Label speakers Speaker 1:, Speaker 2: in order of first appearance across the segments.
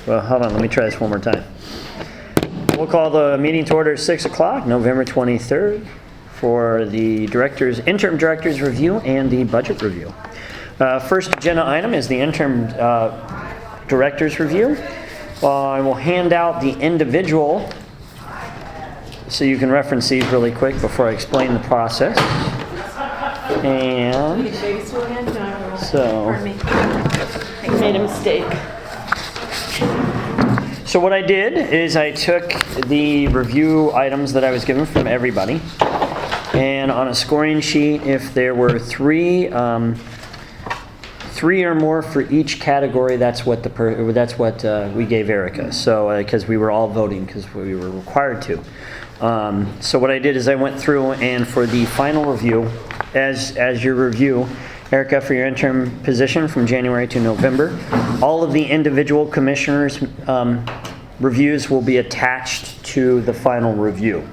Speaker 1: Well, hold on, let me try this one more time. We'll call the meeting to order at 6 o'clock, November 23rd, for the interim director's review and the budget review. First agenda item is the interim director's review. I will hand out the individual so you can reference these really quick before I explain the process. And so,
Speaker 2: I made a mistake.
Speaker 1: So what I did is I took the review items that I was given from everybody, and on a scoring sheet, if there were three or more for each category, that's what we gave Erica. So because we were all voting because we were required to. So what I did is I went through, and for the final review, as your review, Erica, for your interim position from January to November, all of the individual commissioners' reviews will be attached to the final review.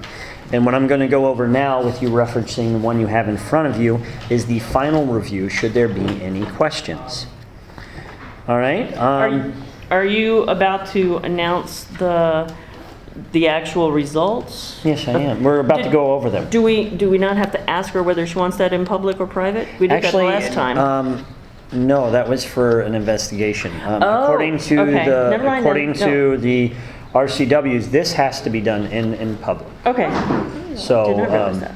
Speaker 1: And what I'm going to go over now with you referencing the one you have in front of you is the final review, should there be any questions. All right?
Speaker 2: Are you about to announce the actual results?
Speaker 1: Yes, I am. We're about to go over them.
Speaker 2: Do we not have to ask her whether she wants that in public or private? We did
Speaker 1: Actually,
Speaker 2: that last time.
Speaker 1: No, that was for an investigation. According to the RCWs, this has to be done in public.
Speaker 2: Okay.
Speaker 1: So,
Speaker 2: Did not realize that.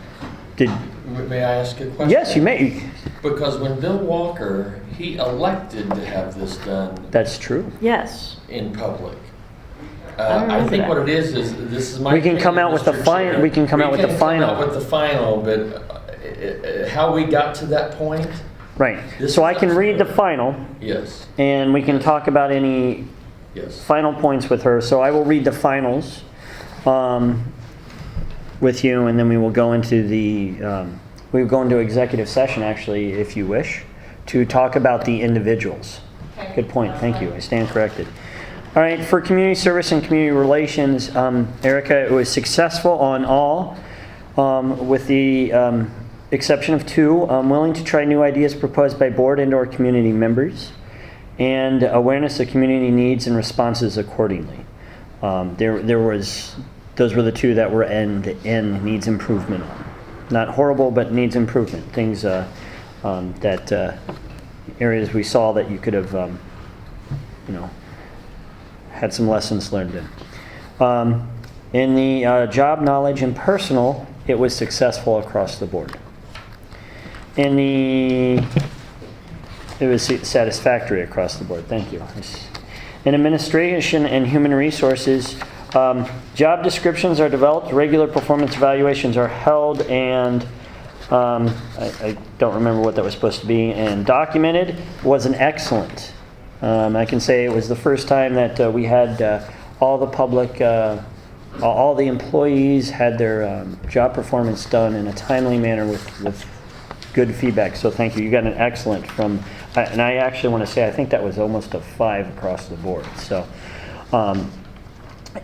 Speaker 3: May I ask a question?
Speaker 1: Yes, you may.
Speaker 3: Because when Bill Walker, he elected to have this done
Speaker 1: That's true.
Speaker 2: Yes.
Speaker 3: in public.
Speaker 2: I
Speaker 3: I
Speaker 2: remember
Speaker 3: think
Speaker 2: that.
Speaker 3: what it is this is my.
Speaker 1: We can come out with the
Speaker 3: Mr.
Speaker 1: final.
Speaker 3: Chair.
Speaker 1: We can come out with the final.
Speaker 3: With the final, but how we got to that point?
Speaker 1: Right.
Speaker 3: This
Speaker 1: So
Speaker 3: is
Speaker 1: I can read the final,
Speaker 3: Yes,
Speaker 1: and we can talk about any
Speaker 3: yes.
Speaker 1: final points with her. So I will read the finals with you, and then we will go into executive session, actually, if you wish, to talk about the individuals. Good point. Thank you. I stand corrected. All right. For community service and community relations, Erica, it was successful on all, with the exception of two. Willing to try new ideas proposed by board and/or community members, and awareness of community needs and responses accordingly. Those were the two that were end needs improvement on. Not horrible, but needs improvement. Things areas we saw that you could have, had some lessons learned in. In the job, knowledge, and personal, it was successful across the board. It was satisfactory across the board. Thank you. In administration and human resources, job descriptions are developed, regular performance evaluations are held, and I don't remember what that was supposed to be, and documented was an excellent. I can say it was the first time that we had all the public, all the employees had their job performance done in a timely manner with good feedback. So thank you. You got an excellent from, and I actually want to say I think that was almost a 5 across the board. So,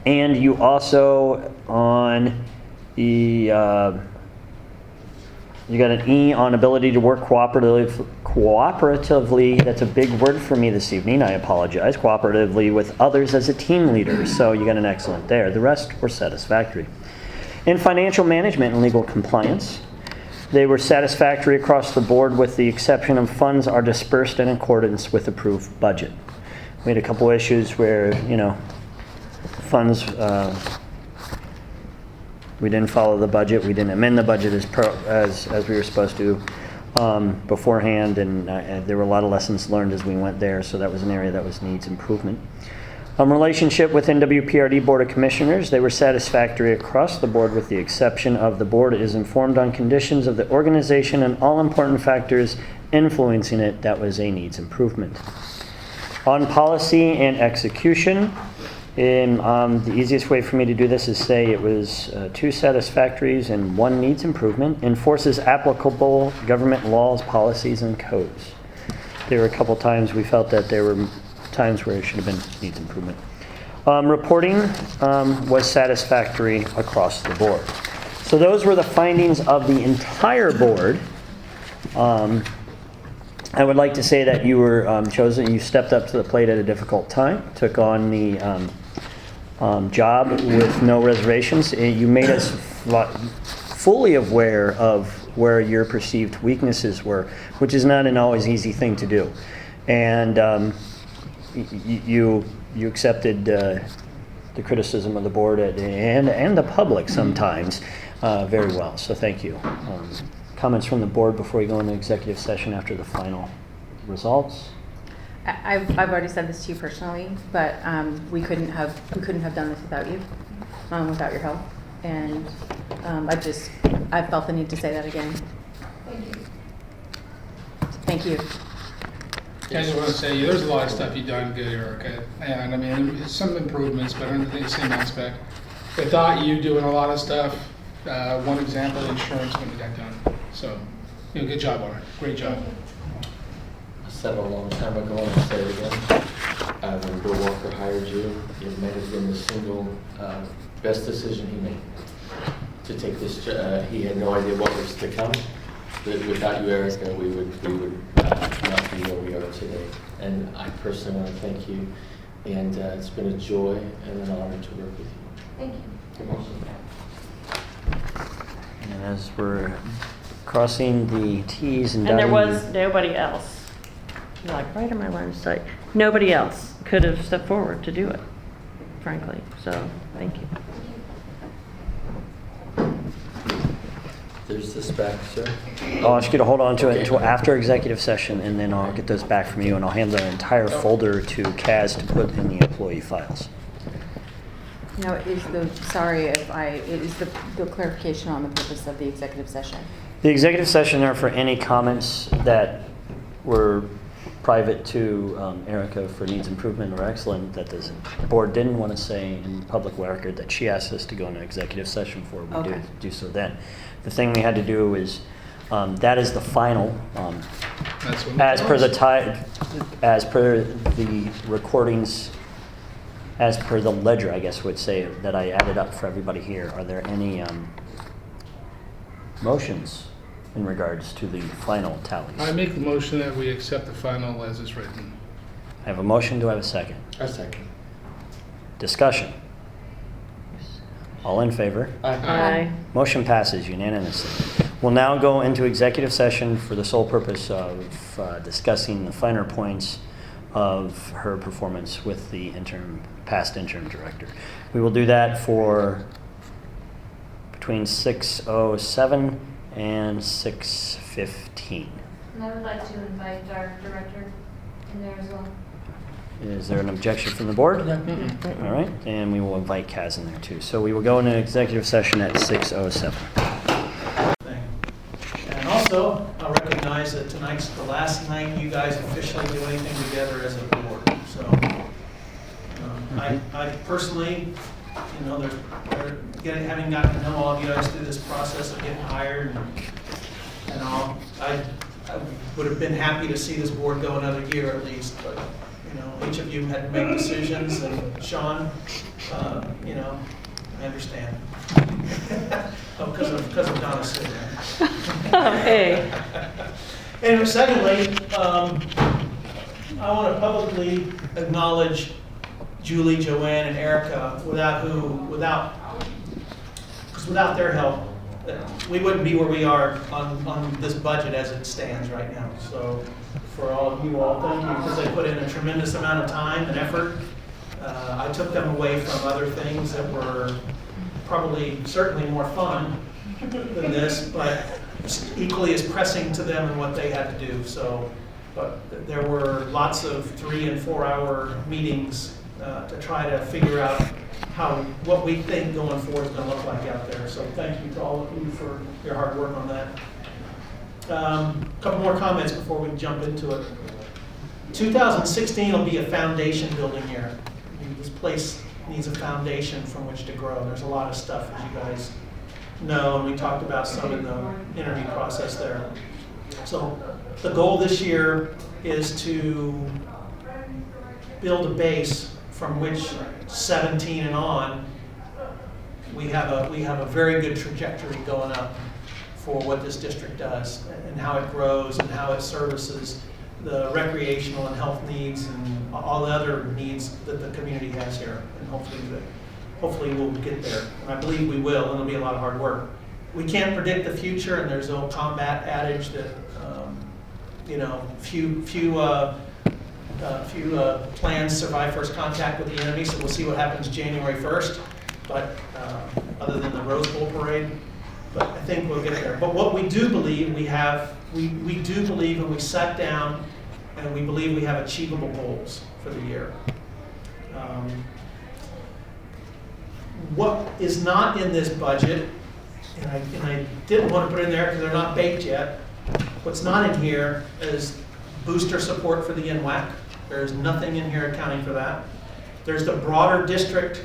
Speaker 1: and you also on the you got an E on ability to work cooperatively. That's a big word for me this evening. I apologize. Cooperatively with others as a team leader. So you got an excellent there. The rest were satisfactory. In financial management and legal compliance, they were satisfactory across the board with the exception of funds are dispersed in accordance with approved budget. We had a couple issues where, funds, we didn't follow the budget. We didn't amend the budget as we were supposed to beforehand, and there were a lot of lessons learned as we went there, so that was an area that needs improvement. Relationship with NWPRD Board of Commissioners, they were satisfactory across the board with the exception of the board is informed on conditions of the organization and all important factors influencing it. That was a needs improvement. On policy and execution, the easiest way for me to do this is say it was 2 satisfactories and 1 needs improvement. Enforces applicable government laws, policies, and codes. There were a couple times we felt that there were times where it should have been needs improvement. Reporting was satisfactory across the board. So those were the findings of the entire board. I would like to say that you were chosen, you stepped up to the plate at a difficult time, took on the job with no reservations. You made us fully aware of where your perceived weaknesses were, which is not an always easy thing to do. And you accepted the criticism of the board and the public sometimes very well, so thank you. Comments from the board before we go into executive session after the final results?
Speaker 4: I've already said this to you personally, but we couldn't have done this without you, without your help, and I felt the need to say that again.
Speaker 5: Thank you.
Speaker 4: Thank you.
Speaker 6: I just want to say, there's a lot of stuff you've done good, Erica. And I mean, some improvements, but under the same aspect. Without you doing a lot of stuff, one example, insurance wouldn't have got done. So, good job on it. Great job.
Speaker 3: I said a long time ago, and I'll say it again. When Bill Walker hired you, it may have been the single best decision he made to take this. He had no idea what was to come. But without you, Erica, we would not be where we are today. And I personally want to thank you. And it's been a joy and an honor to work with you.
Speaker 5: Thank you.
Speaker 3: You're welcome.
Speaker 1: And as we're crossing the Ts and
Speaker 2: And there
Speaker 1: dotting
Speaker 2: was nobody else. You're like, right in my line of sight. Nobody else could have stepped forward to do it, frankly. So, thank you.
Speaker 3: There's this back, sir.
Speaker 1: I'll ask you to hold on to it
Speaker 3: Okay.
Speaker 1: until after executive session, and then I'll get those back from you, and I'll hand the entire folder to Kaz to put in the employee files.
Speaker 4: No, it is the clarification on the purpose of the executive session.
Speaker 1: The executive session are for any comments that were private to Erica for needs improvement or excellent that the board didn't want to say in public record that she asked us to go into executive session for. We
Speaker 4: Okay.
Speaker 1: do so then. The thing we had to do is, that is the final,
Speaker 6: That's what
Speaker 1: as per as per the recordings, as per the ledger, I guess would say, that I added up for everybody here. Are there any motions in regards to the final tallies?
Speaker 6: I make the motion that we accept the final as it's written.
Speaker 1: I have a motion. Do I have a second?
Speaker 3: A second.
Speaker 1: Discussion. All in favor?
Speaker 2: Aye.
Speaker 1: Motion passes unanimously. We'll now go into executive session for the sole purpose of discussing the finer points of her performance with the past interim director. We will do that for between 6:07 and 6:15.
Speaker 5: And I would like to invite our director in there as well.
Speaker 1: Is there an objection from the board? All right, and we will invite Kaz in there too. So we will go into executive session at 6:07.
Speaker 7: thing. And also, I recognize that tonight's the last night you guys officially do anything together as a board. So, I personally, having gotten to know all of you guys through this process of getting hired and all, I would have been happy to see this board go another year at least, but, each of you had to make decisions, and Sean, I understand. Oh, because of Donna sitting there.
Speaker 2: Oh, hey.
Speaker 7: And secondly, I want to publicly acknowledge Julie, Joanne, and Erica, because without their help, we wouldn't be where we are on this budget as it stands right now. So for all of you all, thank you, because they put in a tremendous amount of time and effort. I took them away from other things that were certainly more fun than this, but equally as pressing to them and what they had to do. So, but there were lots of 3 and 4 hour meetings to try to figure out what we think going forward is going to look like out there. So thank you to all of you for your hard work on that. A couple more comments before we jump into it. 2016 will be a foundation building year. This place needs a foundation from which to grow. There's a lot of stuff, as you guys know, and we talked about some in the interview process there. So the goal this year is to build a base from which 17 and on we have a very good trajectory going up for what this district does and how it grows and how it services the recreational and health needs and all the other needs that the community has here. And hopefully we'll get there. And I believe we will, and it'll be a lot of hard work. We can't predict the future, and there's an old combat adage that, few plans survive first contact with the enemy, so we'll see what happens January 1st, but other than the Rose Bowl parade, but I think we'll get there. But what we do believe we do believe, and we sat down, and we believe we have achievable goals for the year. What is not in this budget, and I didn't want to put in there because they're not baked yet, what's not in here is booster support for the NWAC. There's nothing in here accounting for that. There's the broader district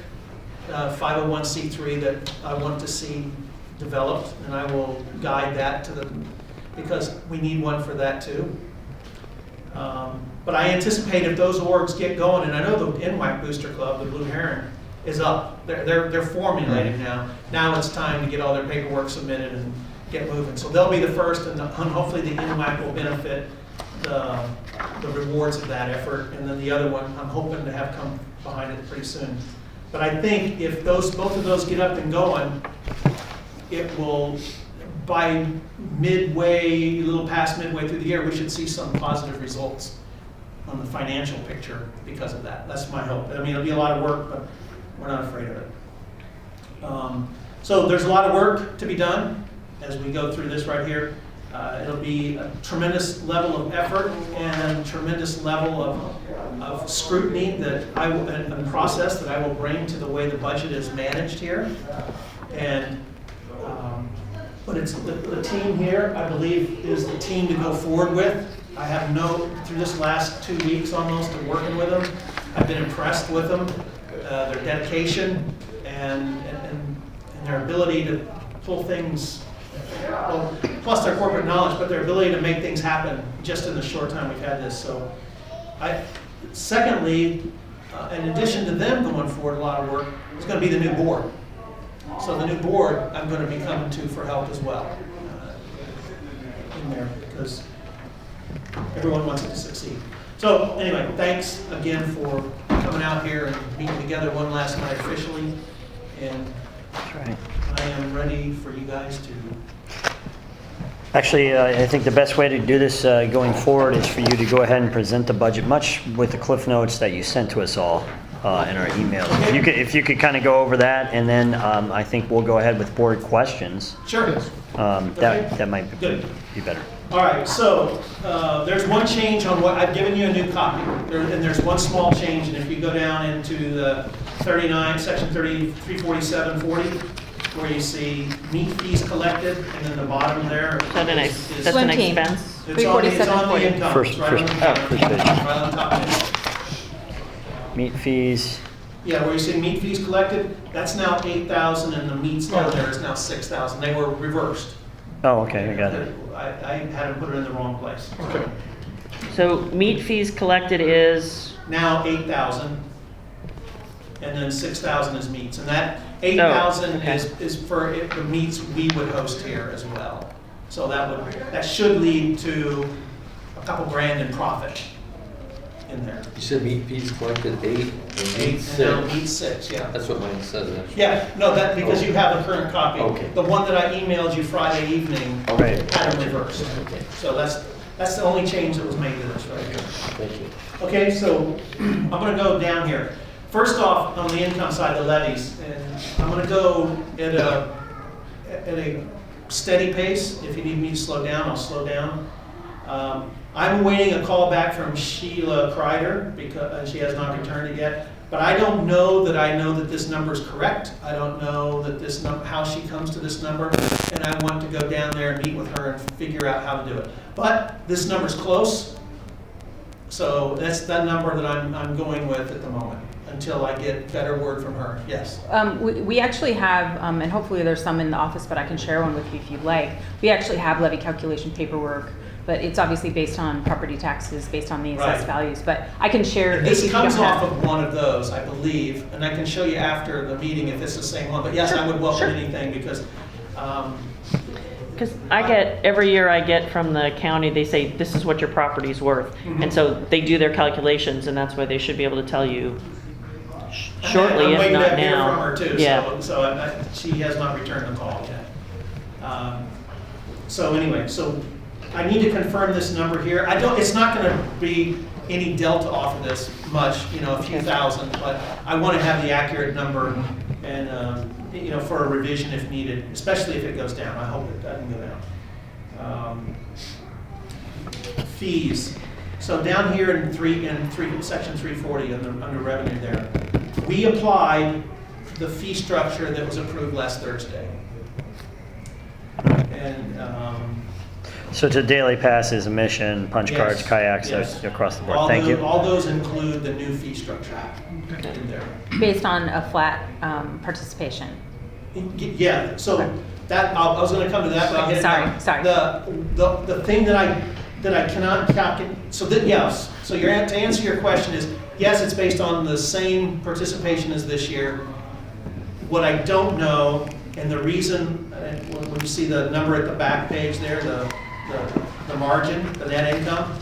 Speaker 7: 501c3 that I want to see developed, and I will guide that to them because we need one for that too. But I anticipate if those orgs get going, and I know the NWAC Booster Club, the Blue Heron, is up. They're formulating now. Now it's time to get all their paperwork submitted and get moving. So they'll be the first, and hopefully the NWAC will benefit the rewards of that effort. And then the other one, I'm hoping to have come behind it pretty soon. But I think if both of those get up and going, it will, by midway, a little past midway through the year, we should see some positive results on the financial picture because of that. That's my hope. I mean, it'll be a lot of work, but we're not afraid of it. So there's a lot of work to be done as we go through this right here. It'll be a tremendous level of effort and tremendous level of scrutiny and process that I will bring to the way the budget is managed here. And but it's the team here, I believe, is the team to go forward with. I have through this last 2 weeks almost of working with them, I've been impressed with them, their dedication and their ability to pull things, well, plus their corporate knowledge, but their ability to make things happen just in the short time we've had this. So, secondly, in addition to them going forward, a lot of work is going to be the new board. So the new board, I'm going to be coming to for help as well in there because everyone wants it to succeed. So anyway, thanks again for coming out here and meeting together one last night officially. And
Speaker 1: That's right.
Speaker 7: I am ready for you guys to.
Speaker 1: Actually, I think the best way to do this going forward is for you to go ahead and present the budget, much with the cliff notes that you sent to us all in our emails. If you could kind of go over that, and then I think we'll go ahead with board questions.
Speaker 7: Sure.
Speaker 1: That might
Speaker 7: Good.
Speaker 1: be better.
Speaker 7: All right, so there's one change on what, I've given you a new copy, and there's one small change, and if you go down into the 39, section 34740, where you see meat fees collected, and then the bottom there.
Speaker 2: That's an
Speaker 4: Swim team.
Speaker 2: expense.
Speaker 7: It's on the
Speaker 4: 347.40.
Speaker 7: income.
Speaker 1: First
Speaker 7: it's right on the
Speaker 1: page.
Speaker 7: right on top of it.
Speaker 1: Meat fees.
Speaker 7: Yeah, where you see meat fees collected, that's now 8,000, and the meats down there is now 6,000. They were reversed.
Speaker 1: Oh, okay, I got it.
Speaker 7: I had to put it in the wrong place.
Speaker 2: So meat fees collected is,
Speaker 7: Now 8,000, and then 6,000 is meats. And that 8,000
Speaker 2: okay.
Speaker 7: is for the meats we would host here as well. So that should lead to a couple grand in profit in there.
Speaker 8: You said meat fees collected 8 and
Speaker 7: 8
Speaker 8: meat
Speaker 7: and now
Speaker 8: 6.
Speaker 7: meat 6, yeah.
Speaker 8: That's what mine says actually.
Speaker 7: Yeah, no, that because you have a current copy.
Speaker 8: Okay.
Speaker 7: The one that I emailed you Friday evening
Speaker 8: Okay.
Speaker 7: had them reversed.
Speaker 8: Okay.
Speaker 7: So that's the only change that was made to this right here.
Speaker 8: Thank you.
Speaker 7: Okay, so I'm going to go down here. First off, on the income side, the levies, and I'm going to go at a steady pace. If you need me to slow down, I'll slow down. I'm awaiting a call back from Sheila Kreider because she has not returned it yet. But I don't know that I know that this number is correct. I don't know that how she comes to this number, and I want to go down there and meet with her and figure out how to do it. But this number's close, so that's that number that I'm going with at the moment until I get better word from her. Yes.
Speaker 4: We actually have, and hopefully there's some in the office, but I can share one with you if you'd like. We actually have levy calculation paperwork, but it's obviously based on property taxes, based on the assessed
Speaker 7: Right.
Speaker 4: values. But I can share.
Speaker 7: This
Speaker 4: if you
Speaker 7: comes
Speaker 4: don't
Speaker 7: off
Speaker 4: have-
Speaker 7: of one of those, I believe, and I can show you after the meeting if it's the same one. But yes,
Speaker 4: Sure,
Speaker 7: I would welcome
Speaker 4: sure.
Speaker 7: anything because
Speaker 2: Because every year I get from the county, they say, this is what your property's worth. And so they do their calculations, and that's why they should be able to tell you shortly,
Speaker 7: I'm
Speaker 2: if
Speaker 7: waiting
Speaker 2: not
Speaker 7: to hear
Speaker 2: now.
Speaker 7: from her too,
Speaker 2: Yeah.
Speaker 7: so she has not returned the call yet. So anyway, so I need to confirm this number here. It's not gonna be any delta off of this much, a few thousand, but I wanna have the accurate number and, for a revision if needed, especially if it goes down. I hope it doesn't go down. Fees. So down here in section 340 under revenue there, we applied the fee structure that was approved last Thursday. And
Speaker 1: So to daily passes, admission, punch
Speaker 7: Yes,
Speaker 1: cards, kayaks,
Speaker 7: yes.
Speaker 1: across the board. Thank you.
Speaker 7: All those include the new fee structure in there.
Speaker 4: Based on a flat participation.
Speaker 7: Yeah, so that, I was gonna come to that, but I'll hit it now.
Speaker 4: Sorry.
Speaker 7: The thing that I cannot calculate, yes, so to answer your question is, yes, it's based on the same participation as this year. What I don't know, and the reason, when you see the number at the back page there, the margin, the net income,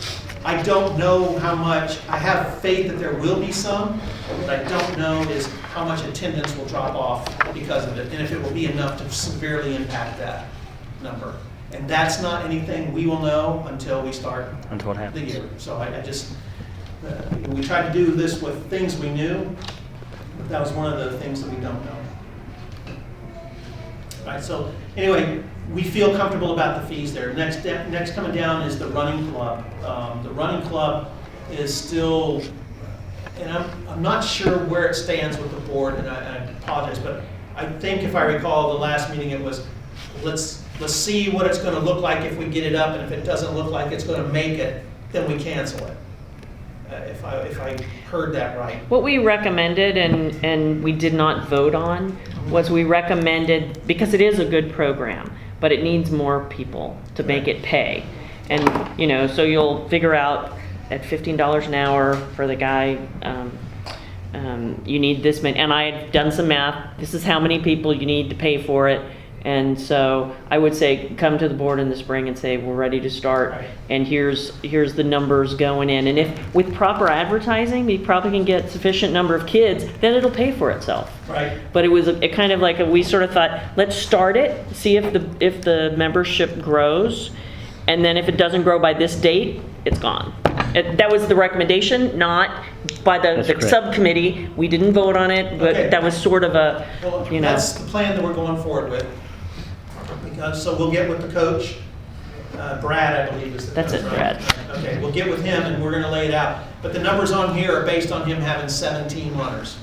Speaker 7: I don't know how much, I have faith that there will be some, but I don't know is how much attendance will drop off because of it, and if it will be enough to severely impact that number. And that's not anything we will know until we start
Speaker 1: Until what
Speaker 7: the
Speaker 1: happens.
Speaker 7: year. So I just, we tried to do this with things we knew, but that was one of the things that we don't know. All right, so anyway, we feel comfortable about the fees there. Next coming down is the running club. The running club is still, and I'm not sure where it stands with the board, and I apologize, but I think if I recall the last meeting, it was, let's see what it's gonna look like if we get it up, and if it doesn't look like it's gonna make it, then we cancel it. If I heard that right.
Speaker 2: What we recommended, and we did not vote on, was we recommended, because it is a good program, but it needs more people to make it pay. And, so you'll figure out at $15 an hour for the guy, you need this many, and I had done some math, this is how many people you need to pay for it. And so I would say, come to the board in the spring and say, we're ready to start,
Speaker 7: Right.
Speaker 2: and here's the numbers going in. And if, with proper advertising, we probably can get sufficient number of kids, then it'll pay for itself.
Speaker 7: Right.
Speaker 2: But it was a kind of like, we sort of thought, let's start it, see if the membership grows, and then if it doesn't grow by this date, it's gone. That was the recommendation, not by
Speaker 1: That's
Speaker 2: the
Speaker 1: correct.
Speaker 2: subcommittee. We didn't vote on it, but
Speaker 7: Okay.
Speaker 2: that was sort of a,
Speaker 7: Well, that's the plan that we're going forward with. So we'll get with the coach, Brad, I believe is the coach.
Speaker 2: That's it,
Speaker 7: right?
Speaker 2: Brad.
Speaker 7: Okay, we'll get with him and we're gonna lay it out. But the numbers on here are based on him having 17 runners.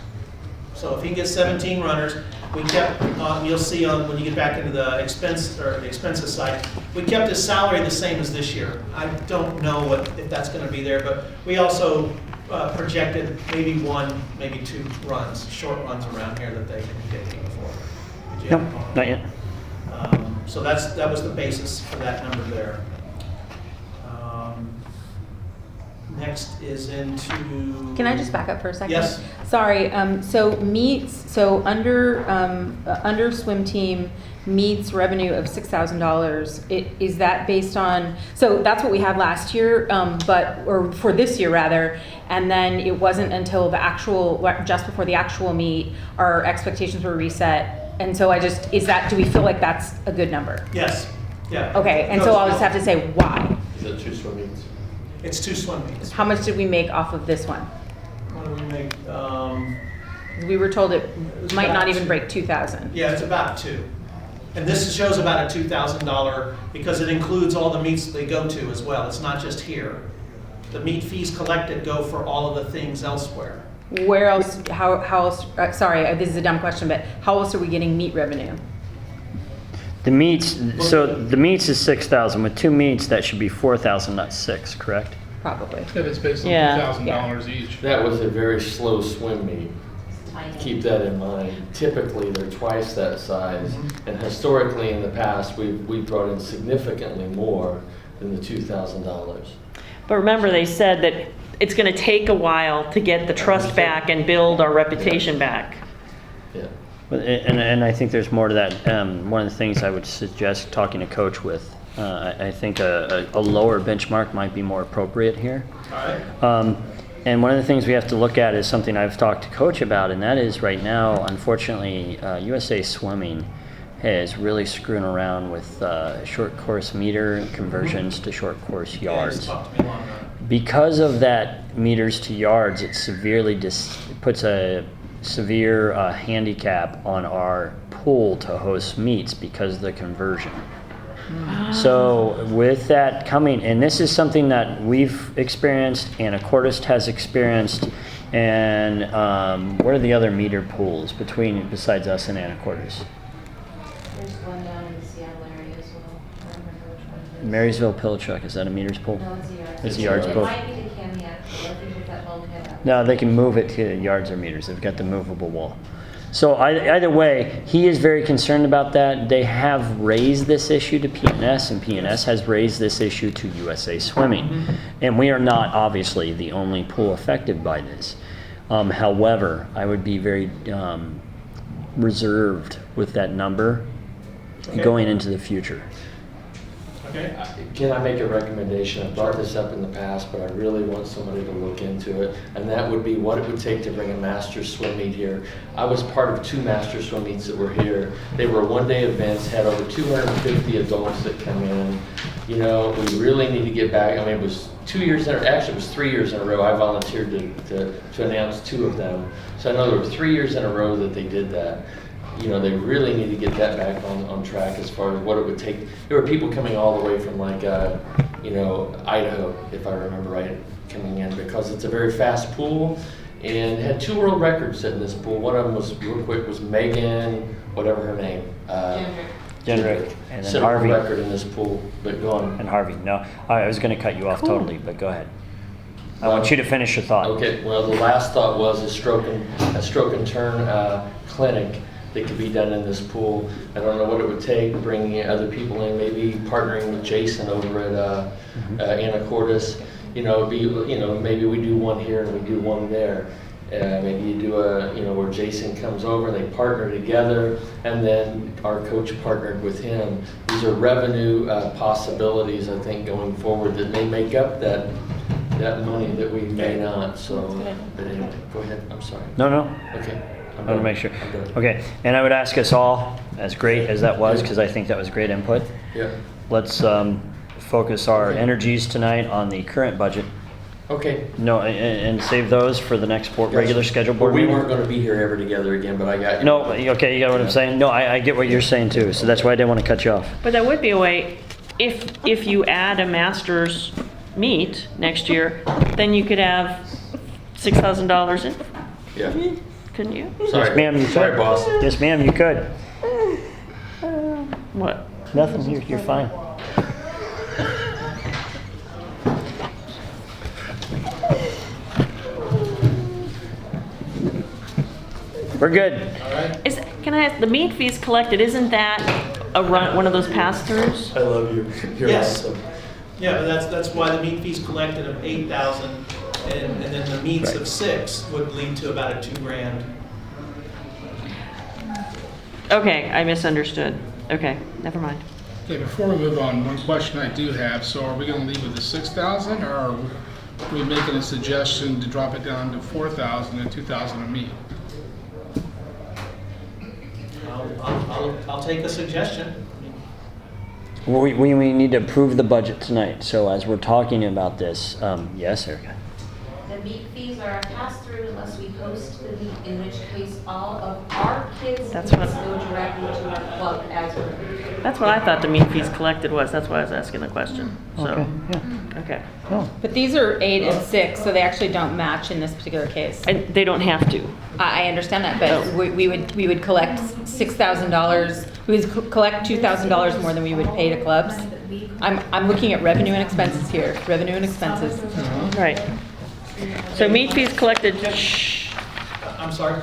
Speaker 7: So if he gets 17 runners, we kept, you'll see when you get back into the expenses side, we kept his salary the same as this year. I don't know if that's gonna be there, but we also projected maybe 1, maybe 2 runs, short runs around here that they can get him for. Did you
Speaker 1: Nope,
Speaker 7: have-
Speaker 1: not yet.
Speaker 7: So that was the basis for that number there. Next is into.
Speaker 4: Can I just back up for a second?
Speaker 7: Yes.
Speaker 4: Sorry, so under swim team, meets revenue of $6,000. Is that based on, so that's what we had last year, or for this year rather, and then it wasn't until just before the actual meet, our expectations were reset. And so do we feel like that's a good number?
Speaker 7: Yes, yeah.
Speaker 4: Okay, and so I'll just have to say why.
Speaker 3: Is that 2 swim meets?
Speaker 7: It's 2 swim meets.
Speaker 4: How much did we make off of this one?
Speaker 7: What do we make?
Speaker 4: We were told it
Speaker 7: was
Speaker 4: might not
Speaker 7: about
Speaker 4: even break 2,000.
Speaker 7: Yeah, it's about 2. And this shows about a $2,000 because it includes all the meets that they go to as well. It's not just here. The meet fees collected go for all of the things elsewhere.
Speaker 4: Where else, how else, sorry, this is a dumb question, but how else are we getting meat revenue?
Speaker 1: The meets is 6,000. With 2 meets, that should be 4,000, not 6, correct?
Speaker 4: Probably.
Speaker 6: If it's based on
Speaker 2: Yeah.
Speaker 6: $2,000 each.
Speaker 3: That was a very slow swim meet. Keep that in mind. Typically, they're twice that size, and historically in the past, we brought in significantly more than the $2,000.
Speaker 2: But remember, they said that it's going to take a while to get the trust back and build our reputation back.
Speaker 3: Yeah.
Speaker 1: And I think there's more to that. One of the things I would suggest talking to Coach with, I think a lower benchmark might be more appropriate here.
Speaker 7: All right.
Speaker 1: And one of the things we have to look at is something I've talked to Coach about, and that is right now, unfortunately, USA Swimming is really screwing around with short course meter conversions to short course
Speaker 7: Yeah, he's
Speaker 1: yards.
Speaker 7: talked to me long enough.
Speaker 1: Because of that meters to yards, it severely puts a severe handicap on our pool to host meets because of the conversion. So with that coming, and this is something that we've experienced, Anacortes has experienced, and what are the other meter pools besides us and Anacortes?
Speaker 5: There's one down in the Seattle area as well. I don't remember which one it is.
Speaker 1: Marysville Pilchuck, is that a meters pool?
Speaker 5: No, it's a yard.
Speaker 1: It's a yards
Speaker 5: It
Speaker 1: pool.
Speaker 5: might be the Kamiak, I think it's that bulkhead out.
Speaker 1: No, they can move it to yards or meters. They've got the movable wall. So either way, he is very concerned about that. They have raised this issue to PNS, and PNS has raised this issue to USA Swimming. And we are not obviously the only pool affected by this. However, I would be very reserved with that number going into the future.
Speaker 7: Okay.
Speaker 3: Can I make a recommendation? I've brought this up in the past, but I really want somebody to look into it. And that would be what it would take to bring a master swim meet here. I was part of 2 master swim meets that were here. They were one-day events, had over 250 adults that come in. You know, we really need to get back. I mean, it was 2 years, actually it was 3 years in a row. I volunteered to announce 2 of them. So I know there were 3 years in a row that they did that. You know, they really need to get that back on track as far as what it would take. There were people coming all the way from like, you know, Idaho, if I remember right, coming in because it's a very fast pool and had 2 world records set in this pool. One of them was, real quick, was Megan, whatever her name.
Speaker 1: Jenrick, and then
Speaker 3: Set a
Speaker 1: Harvey.
Speaker 3: record in this pool, but go on.
Speaker 1: And Harvey, no, I was going to cut you off totally, but go ahead. I want you to finish your thought.
Speaker 3: Okay, well, the last thought was a stroke and turn clinic that could be done in this pool. I don't know what it would take, bringing other people in, maybe partnering with Jason over at Anacortes. You know, maybe we do one here and we do one there. Maybe you do where Jason comes over and they partner together, and then our coach partnered with him. These are revenue possibilities, I think, going forward that may make up that money that we may not. So, but anyway, go ahead. I'm sorry.
Speaker 1: No.
Speaker 3: Okay.
Speaker 1: I want to make sure.
Speaker 3: I'm done.
Speaker 1: Okay, and I would ask us all, as great as that was, because I think that was great input,
Speaker 3: Yeah.
Speaker 1: let's focus our energies tonight on the current budget.
Speaker 3: Okay.
Speaker 1: No, and save those for the next regular scheduled board
Speaker 3: We
Speaker 1: meeting.
Speaker 3: weren't going to be here ever together again, but I got you.
Speaker 1: No, okay, you got what I'm saying? No, I get what you're saying too, so that's why I didn't want to cut you off.
Speaker 2: But that would be a way, if you add a master's meet next year, then you could have $6,000 in,
Speaker 3: Yeah.
Speaker 2: couldn't you?
Speaker 3: Sorry.
Speaker 1: Yes, ma'am, you could.
Speaker 3: Sorry, boss.
Speaker 1: Yes, ma'am, you could.
Speaker 2: What?
Speaker 1: Nothing, you're fine. We're good.
Speaker 7: All right.
Speaker 2: Can I ask, the meet fees collected, isn't that one of those pass-throughs?
Speaker 3: I love you. You're
Speaker 7: Yes.
Speaker 3: awesome.
Speaker 7: Yeah, but that's why the meat fees collected of 8,000 and then the meats
Speaker 1: Right.
Speaker 7: of 6 would lead to about a $2,000.
Speaker 2: Okay, I misunderstood. Okay, never mind.
Speaker 6: Okay, before we move on, one question I do have, so are we gonna leave with the 6,000, or are we making a suggestion to drop it down to 4,000 and 2,000 a meet?
Speaker 7: I'll take a suggestion.
Speaker 1: Well, we need to approve the budget tonight, so as we're talking about this, yes, Erica?
Speaker 5: The meat fees are a pass-through unless we host the meet, in which case all of our kids'
Speaker 2: That's
Speaker 5: meets
Speaker 2: what-
Speaker 5: go directly to our club as well.
Speaker 2: That's what I thought the meat fees collected was. That's why I was asking the question. So,
Speaker 1: Okay, yeah.
Speaker 2: okay.
Speaker 1: Oh,
Speaker 4: But these are 8 and 6, so they actually don't match in this particular case.
Speaker 2: And they don't have to.
Speaker 4: I understand that, but we would collect $6,000, we would collect $2,000 more than we would pay to clubs. I'm looking at revenue and expenses here, revenue and expenses.
Speaker 2: Right. So meat fees collected, shh.
Speaker 7: I'm sorry.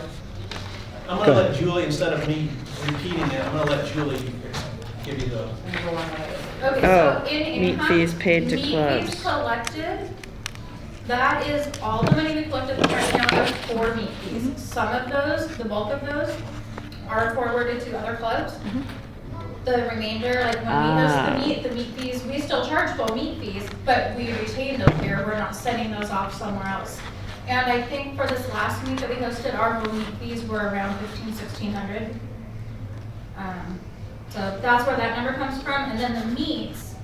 Speaker 7: I'm gonna let Julie, instead of me repeating it, I'm gonna let Julie give you the.
Speaker 5: Okay,
Speaker 2: Oh,
Speaker 5: so in
Speaker 2: meat
Speaker 5: income,
Speaker 2: fees paid to
Speaker 5: meat
Speaker 2: clubs.
Speaker 5: fees collected, that is all the money we collected right now are for meat fees. Some of those, the bulk of those,
Speaker 9: are forwarded to other clubs. The remainder, like when we host the meat fees, we still charge full meat fees, but we retain those here. We're not sending those off somewhere else. And I think for this last meet that we hosted, our whole meat fees were around $1,500-1,600. So that's where that number comes from. And then the meats,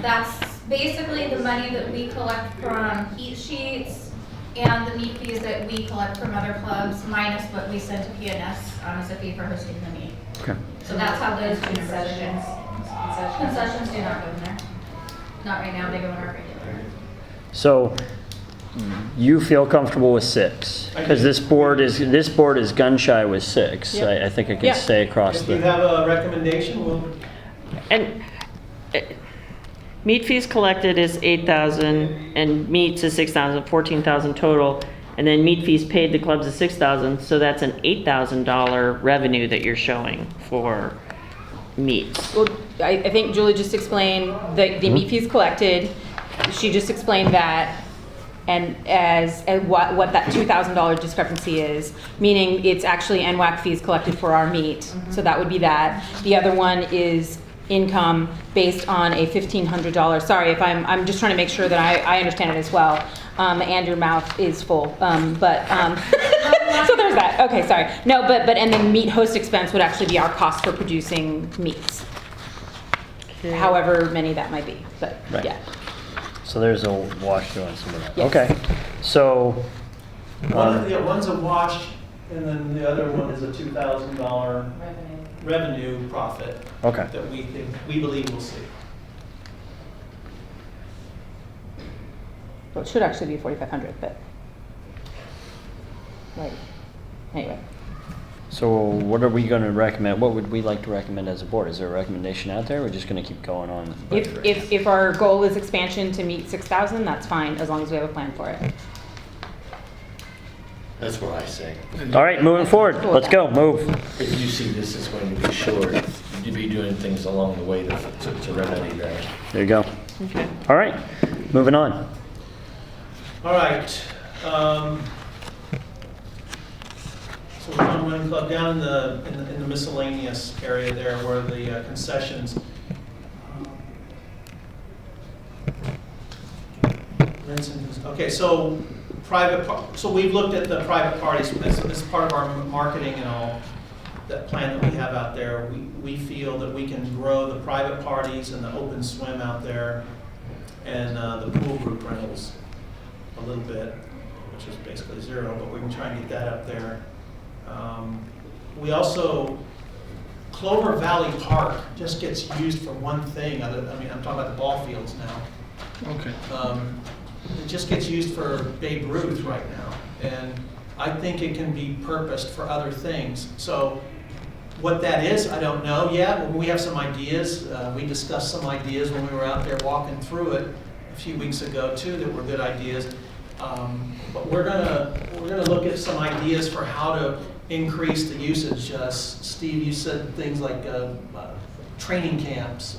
Speaker 9: that's basically the money that we collect from heat sheets and the meat fees that we collect from other clubs, minus what we send to PNS as a fee for hosting the meet.
Speaker 1: Okay.
Speaker 9: So that's how those two concessions. Concessions do not go in there. Not right now, they go in our regular.
Speaker 1: So you feel comfortable with 6? Because this board is gun shy with 6.
Speaker 4: Yep.
Speaker 1: I think I can
Speaker 4: Yeah.
Speaker 1: say across
Speaker 7: If you
Speaker 1: the.
Speaker 7: have a recommendation, we'll,
Speaker 2: And meat fees collected is 8,000 and meats is 6,000, 14,000 total. And then meat fees paid to clubs is 6,000, so that's an $8,000 revenue that you're showing for meats.
Speaker 4: Well, I think Julie just explained the meat fees collected. She just explained that, and what that $2,000 discrepancy is, meaning it's actually NWAC fees collected for our meat. So that would be that. The other one is income based on a $1,500. Sorry if I'm just trying to make sure that I understand it as well. And your mouth is full, but so there's that. Okay, sorry. No, but and then meat host expense would actually be our cost for producing meats, however many that might be. But
Speaker 1: Right.
Speaker 4: yeah.
Speaker 1: So there's a wash through on some of that.
Speaker 4: Yes.
Speaker 1: Okay. So.
Speaker 7: one's a wash, and then the other one is a $2,000 revenue profit
Speaker 1: Okay.
Speaker 7: that we believe we'll see.
Speaker 4: Well, it should actually be 4,500, but right. Anyway.
Speaker 1: So what are we going to recommend? What would we like to recommend as a board? Is there a recommendation out there? We're just going to keep going on.
Speaker 4: If our goal is expansion to meet 6,000, that's fine, as long as we have a plan for it.
Speaker 3: That's what I say.
Speaker 1: All right, moving forward. Let's go. Move.
Speaker 3: If you see this is going to be short, you'd be doing things along the way to remedy that.
Speaker 1: There you go.
Speaker 2: Okay.
Speaker 1: All right, moving on.
Speaker 7: All right. So we're on Run Club down in the miscellaneous area there where the concessions. Okay, so so we've looked at the private parties as part of our marketing and all, that plan that we have out there. We feel that we can grow the private parties and the open swim out there and the pool group rentals a little bit, which is basically 0, but we can try and get that up there. We also, Clover Valley Park just gets used for one thing. I'm talking about the ball fields now.
Speaker 6: Okay.
Speaker 7: It just gets used for Babe Ruth right now, and I think it can be purposed for other things. So what that is, I don't know yet. We have some ideas. We discussed some ideas when we were out there walking through it a few weeks ago too that were good ideas. But we're gonna look at some ideas for how to increase the usage. Steve, you said things like training camps,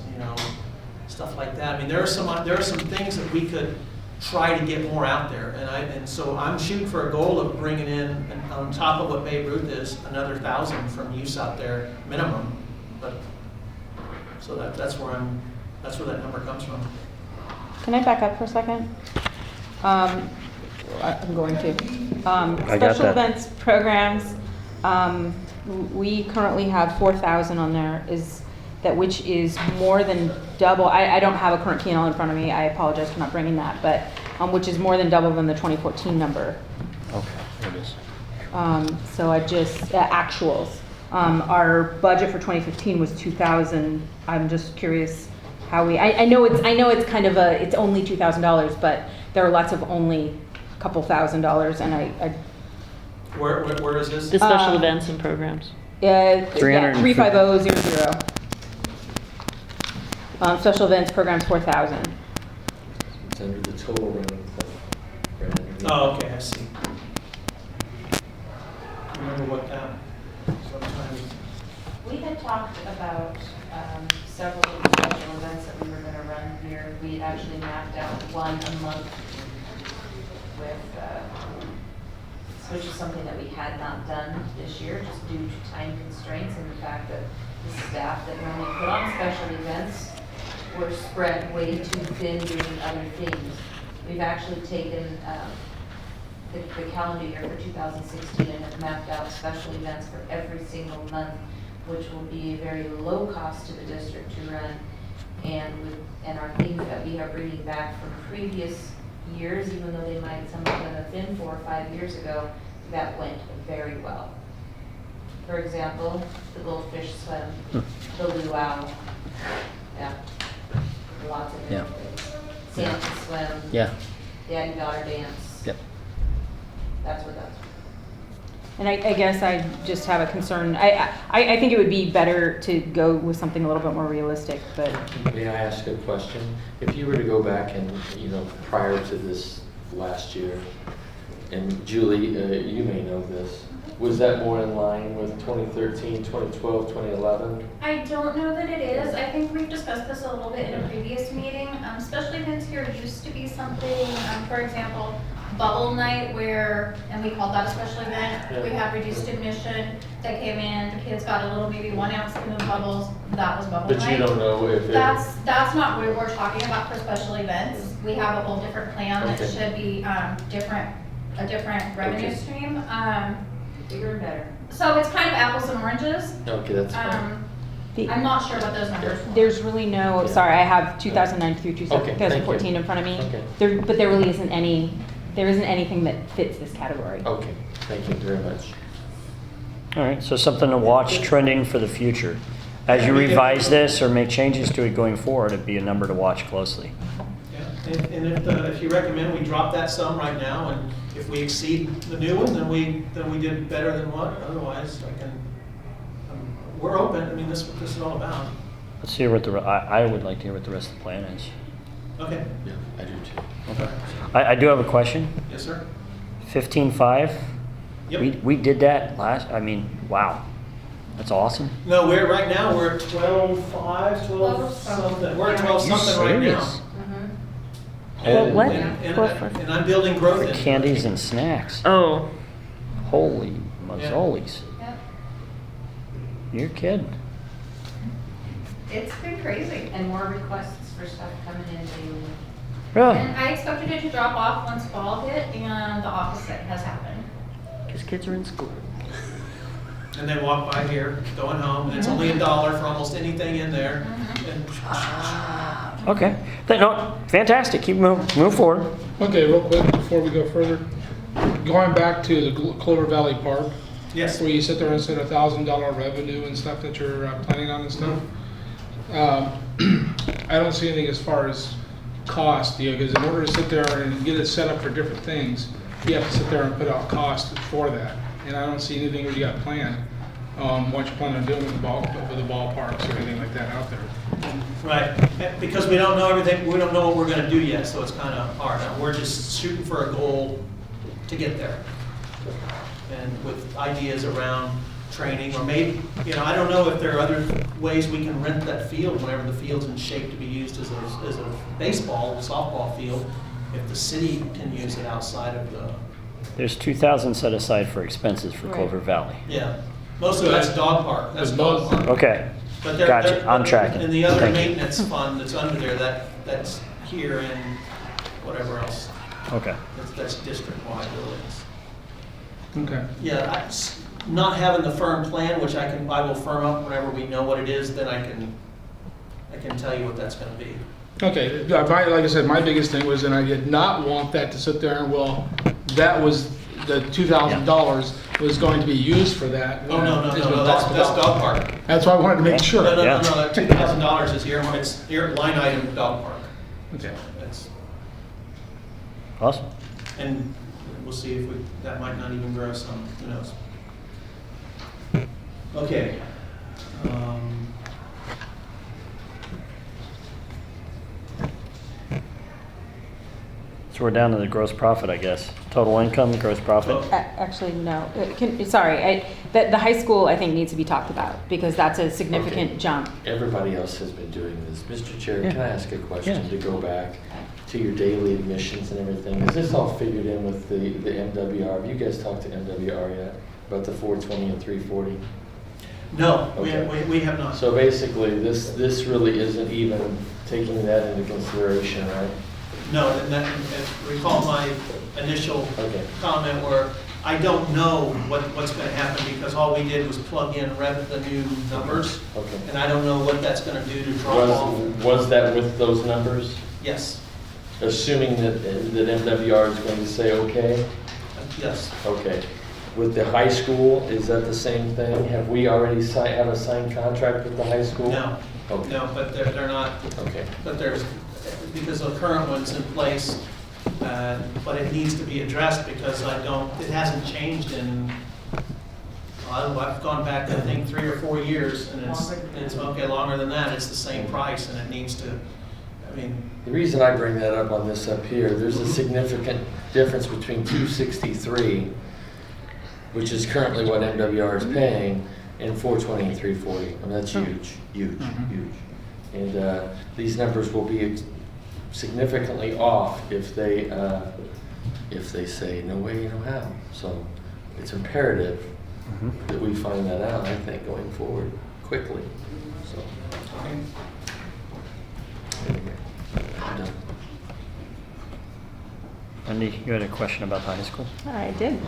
Speaker 7: stuff like that. I mean, there are some things that we could try to get more out there, and so I'm shooting for a goal of bringing in, on top of what Babe Ruth is, another 1,000 from use out there minimum. But so that's where that number comes from.
Speaker 4: Can I back up for a second? I'm going to.
Speaker 1: I got
Speaker 4: Special
Speaker 1: that.
Speaker 4: events programs, we currently have 4,000 on there, which is more than double. I don't have a current P&L in front of me. I apologize for not bringing that, but which is more than double than the 2014 number.
Speaker 1: Okay, there it is.
Speaker 4: So I just actuals. Our budget for 2015 was 2,000. I'm just curious how I know it's kind of it's only $2,000, but there are lots of only a couple $1,000s, and I
Speaker 7: Where is this?
Speaker 2: The special events and programs.
Speaker 4: 35000. Special events programs 4,000.
Speaker 3: It's under the total running club. Right underneath.
Speaker 7: Oh, okay, I see. Remember what that? Sometimes.
Speaker 5: We had talked about several special events that we were going to run here. We had actually mapped out one a month with which is something that we had not done this year, just due to time constraints and the fact that the staff that normally put on special events were spread way too thin doing other things. We've actually taken the calendar year for 2016 and have mapped out special events for every single month, which will be a very low cost to the district to run. And our things that we are bringing back from previous years, even though they might, some of them have been 4 or 5 years ago, that went very well. For example, the goldfish swim, the luau, yeah, lots of
Speaker 1: Yeah.
Speaker 5: different things. Santa swim,
Speaker 1: Yeah,
Speaker 5: daddy-daughter dance,
Speaker 1: yep.
Speaker 5: that's what that's.
Speaker 4: And I guess I just have a concern. I think it would be better to go with something a little bit more realistic, but
Speaker 3: May I ask a question? If you were to go back and, prior to this last year, and Julie, you may know this, was that more in line with 2013, 2012, 2011?
Speaker 9: I don't know that it is. I think we've discussed this a little bit in a previous meeting. Special events here used to be something, for example, bubble night where, and we called that a special event. We had reduced admission that came in, the kids got a little, maybe 1 ounce spoon of bubbles, that was bubble night.
Speaker 3: But you don't know if it...
Speaker 9: That's not what we're talking about for special events. We have a whole different plan that
Speaker 3: Okay.
Speaker 9: should be a different revenue
Speaker 3: Okay.
Speaker 9: stream.
Speaker 5: Bigger and better.
Speaker 9: So it's kind of apples and oranges.
Speaker 3: Okay, that's fine.
Speaker 9: I'm not sure what those numbers were.
Speaker 4: there's really no, sorry, I have 2009 through
Speaker 3: Okay, thank you.
Speaker 4: 2014 in front of me.
Speaker 3: Okay.
Speaker 4: But there really isn't anything that fits this category.
Speaker 3: Okay, thank you very much.
Speaker 1: All right, so something to watch trending for the future. As you revise this or make changes to it going forward, it'd be a number to watch closely.
Speaker 7: Yeah, and if you recommend we drop that sum right now, and if we exceed the new one, then we did better than what, otherwise we're open, I mean, this is what this is all about.
Speaker 1: Let's hear what I would like to hear what the rest of the plan is.
Speaker 7: Okay,
Speaker 3: Yeah, I do too.
Speaker 1: Okay. I do have a question.
Speaker 7: yes, sir?
Speaker 1: 15.5?
Speaker 7: Yep.
Speaker 1: We did that wow. That's awesome.
Speaker 7: No, right now, we're at 12.5, 12 something, we're at 12
Speaker 1: Are you
Speaker 7: something right now.
Speaker 1: serious?
Speaker 7: And-
Speaker 4: what?
Speaker 7: And I'm building growth in.
Speaker 1: Candies and snacks.
Speaker 2: Oh,
Speaker 1: Holy mazzolis.
Speaker 9: Yep.
Speaker 1: You're kidding.
Speaker 9: It's been crazy.
Speaker 5: And more requests for stuff coming in daily.
Speaker 1: Really?
Speaker 9: And I expected it to drop off once fall hit, and the opposite has happened.
Speaker 1: Because kids are in school.
Speaker 7: And they walk by here, going home, and it's only $1 for almost anything in there. And
Speaker 1: Okay. No, fantastic. Keep move forward.
Speaker 6: Okay, real quick, before we go further, going back to the Clover Valley Park,
Speaker 7: yes,
Speaker 6: where you sit there and said $1,000 revenue and stuff that you're planning on and stuff. I don't see anything as far as cost, because in order to sit there and get it set up for different things, you have to sit there and put out cost for that. And I don't see anything where you got planned, what you plan on doing with the ballparks or anything like that out there.
Speaker 7: right, because we don't know everything, we don't know what we're gonna do yet, so it's kind of hard. We're just shooting for a goal to get there. And with ideas around training, or maybe, I don't know if there are other ways we can rent that field whenever the field's in shape to be used as a baseball, softball field, if the city can use it outside of the,
Speaker 1: There's $2,000 set aside for expenses for
Speaker 4: Right.
Speaker 1: Clover Valley.
Speaker 7: yeah. Most of that's dog park, that's dog park.
Speaker 1: Okay.
Speaker 7: But
Speaker 1: Gotcha. I'm tracking.
Speaker 7: And the other
Speaker 1: Thank you.
Speaker 7: maintenance fund that's under there, that's here and whatever else,
Speaker 1: Okay.
Speaker 7: that's district-wide buildings.
Speaker 6: Okay.
Speaker 7: Yeah, not having the firm plan, which I will firm up whenever we know what it is, then I can tell you what that's gonna be.
Speaker 6: Okay, like I said, my biggest thing was, and I did not want that to sit there and, that was, the $2,000 was going to be used for that.
Speaker 7: Oh, no,
Speaker 6: It's been
Speaker 7: that's
Speaker 6: talked about.
Speaker 7: dog park.
Speaker 6: That's why I wanted to make sure.
Speaker 7: No,
Speaker 1: Yeah.
Speaker 7: that $2,000 is here, it's here, line item dog park.
Speaker 6: Okay.
Speaker 7: That's,
Speaker 1: Awesome.
Speaker 7: and we'll see if that might not even grow some, who knows? Okay.
Speaker 1: So we're down to the gross profit, I guess. Total income, gross profit.
Speaker 4: Actually, no. The high school, I think, needs to be talked about, because that's a significant
Speaker 3: Okay.
Speaker 4: jump.
Speaker 3: Everybody else has been doing this. Mr. Chair,
Speaker 1: Yeah.
Speaker 3: can I ask a question
Speaker 1: Yes.
Speaker 3: to go back to your daily admissions and everything, is this all figured in with the MWR? Have you guys talked to MWR yet about the 420 and 340?
Speaker 7: No,
Speaker 3: Okay.
Speaker 7: we have not.
Speaker 3: So basically, this really isn't even taking that into consideration, right?
Speaker 7: No, and recall my initial
Speaker 3: Okay.
Speaker 7: comment where I don't know what's gonna happen because all we did was plug in the new numbers.
Speaker 3: Okay.
Speaker 7: And I don't know what that's gonna do to drop off.
Speaker 3: Was that with those numbers?
Speaker 7: Yes,
Speaker 3: Assuming that MWR is going to say okay?
Speaker 7: yes.
Speaker 3: Okay. With the high school, is that the same thing? Have we already have a signed contract with the high school?
Speaker 7: No,
Speaker 3: Okay.
Speaker 7: no, but they're not,
Speaker 3: Okay.
Speaker 7: but there's, because the current one's in place, but it needs to be addressed because it hasn't changed in, I've gone back, I think, 3 or 4 years, and it's okay, longer than that, it's the same price, and it needs to, I mean,
Speaker 3: The reason I bring that up on this up here, there's a significant difference between 263, which is currently what MWR is paying, and 420 and 340. I mean, that's huge, huge, huge. And these numbers will be significantly off if they say, no way, no how. So it's imperative that we find that out, I think, going forward quickly. So, anyway, I'm done.
Speaker 1: Wendy, you had a question about the high school?
Speaker 4: I did.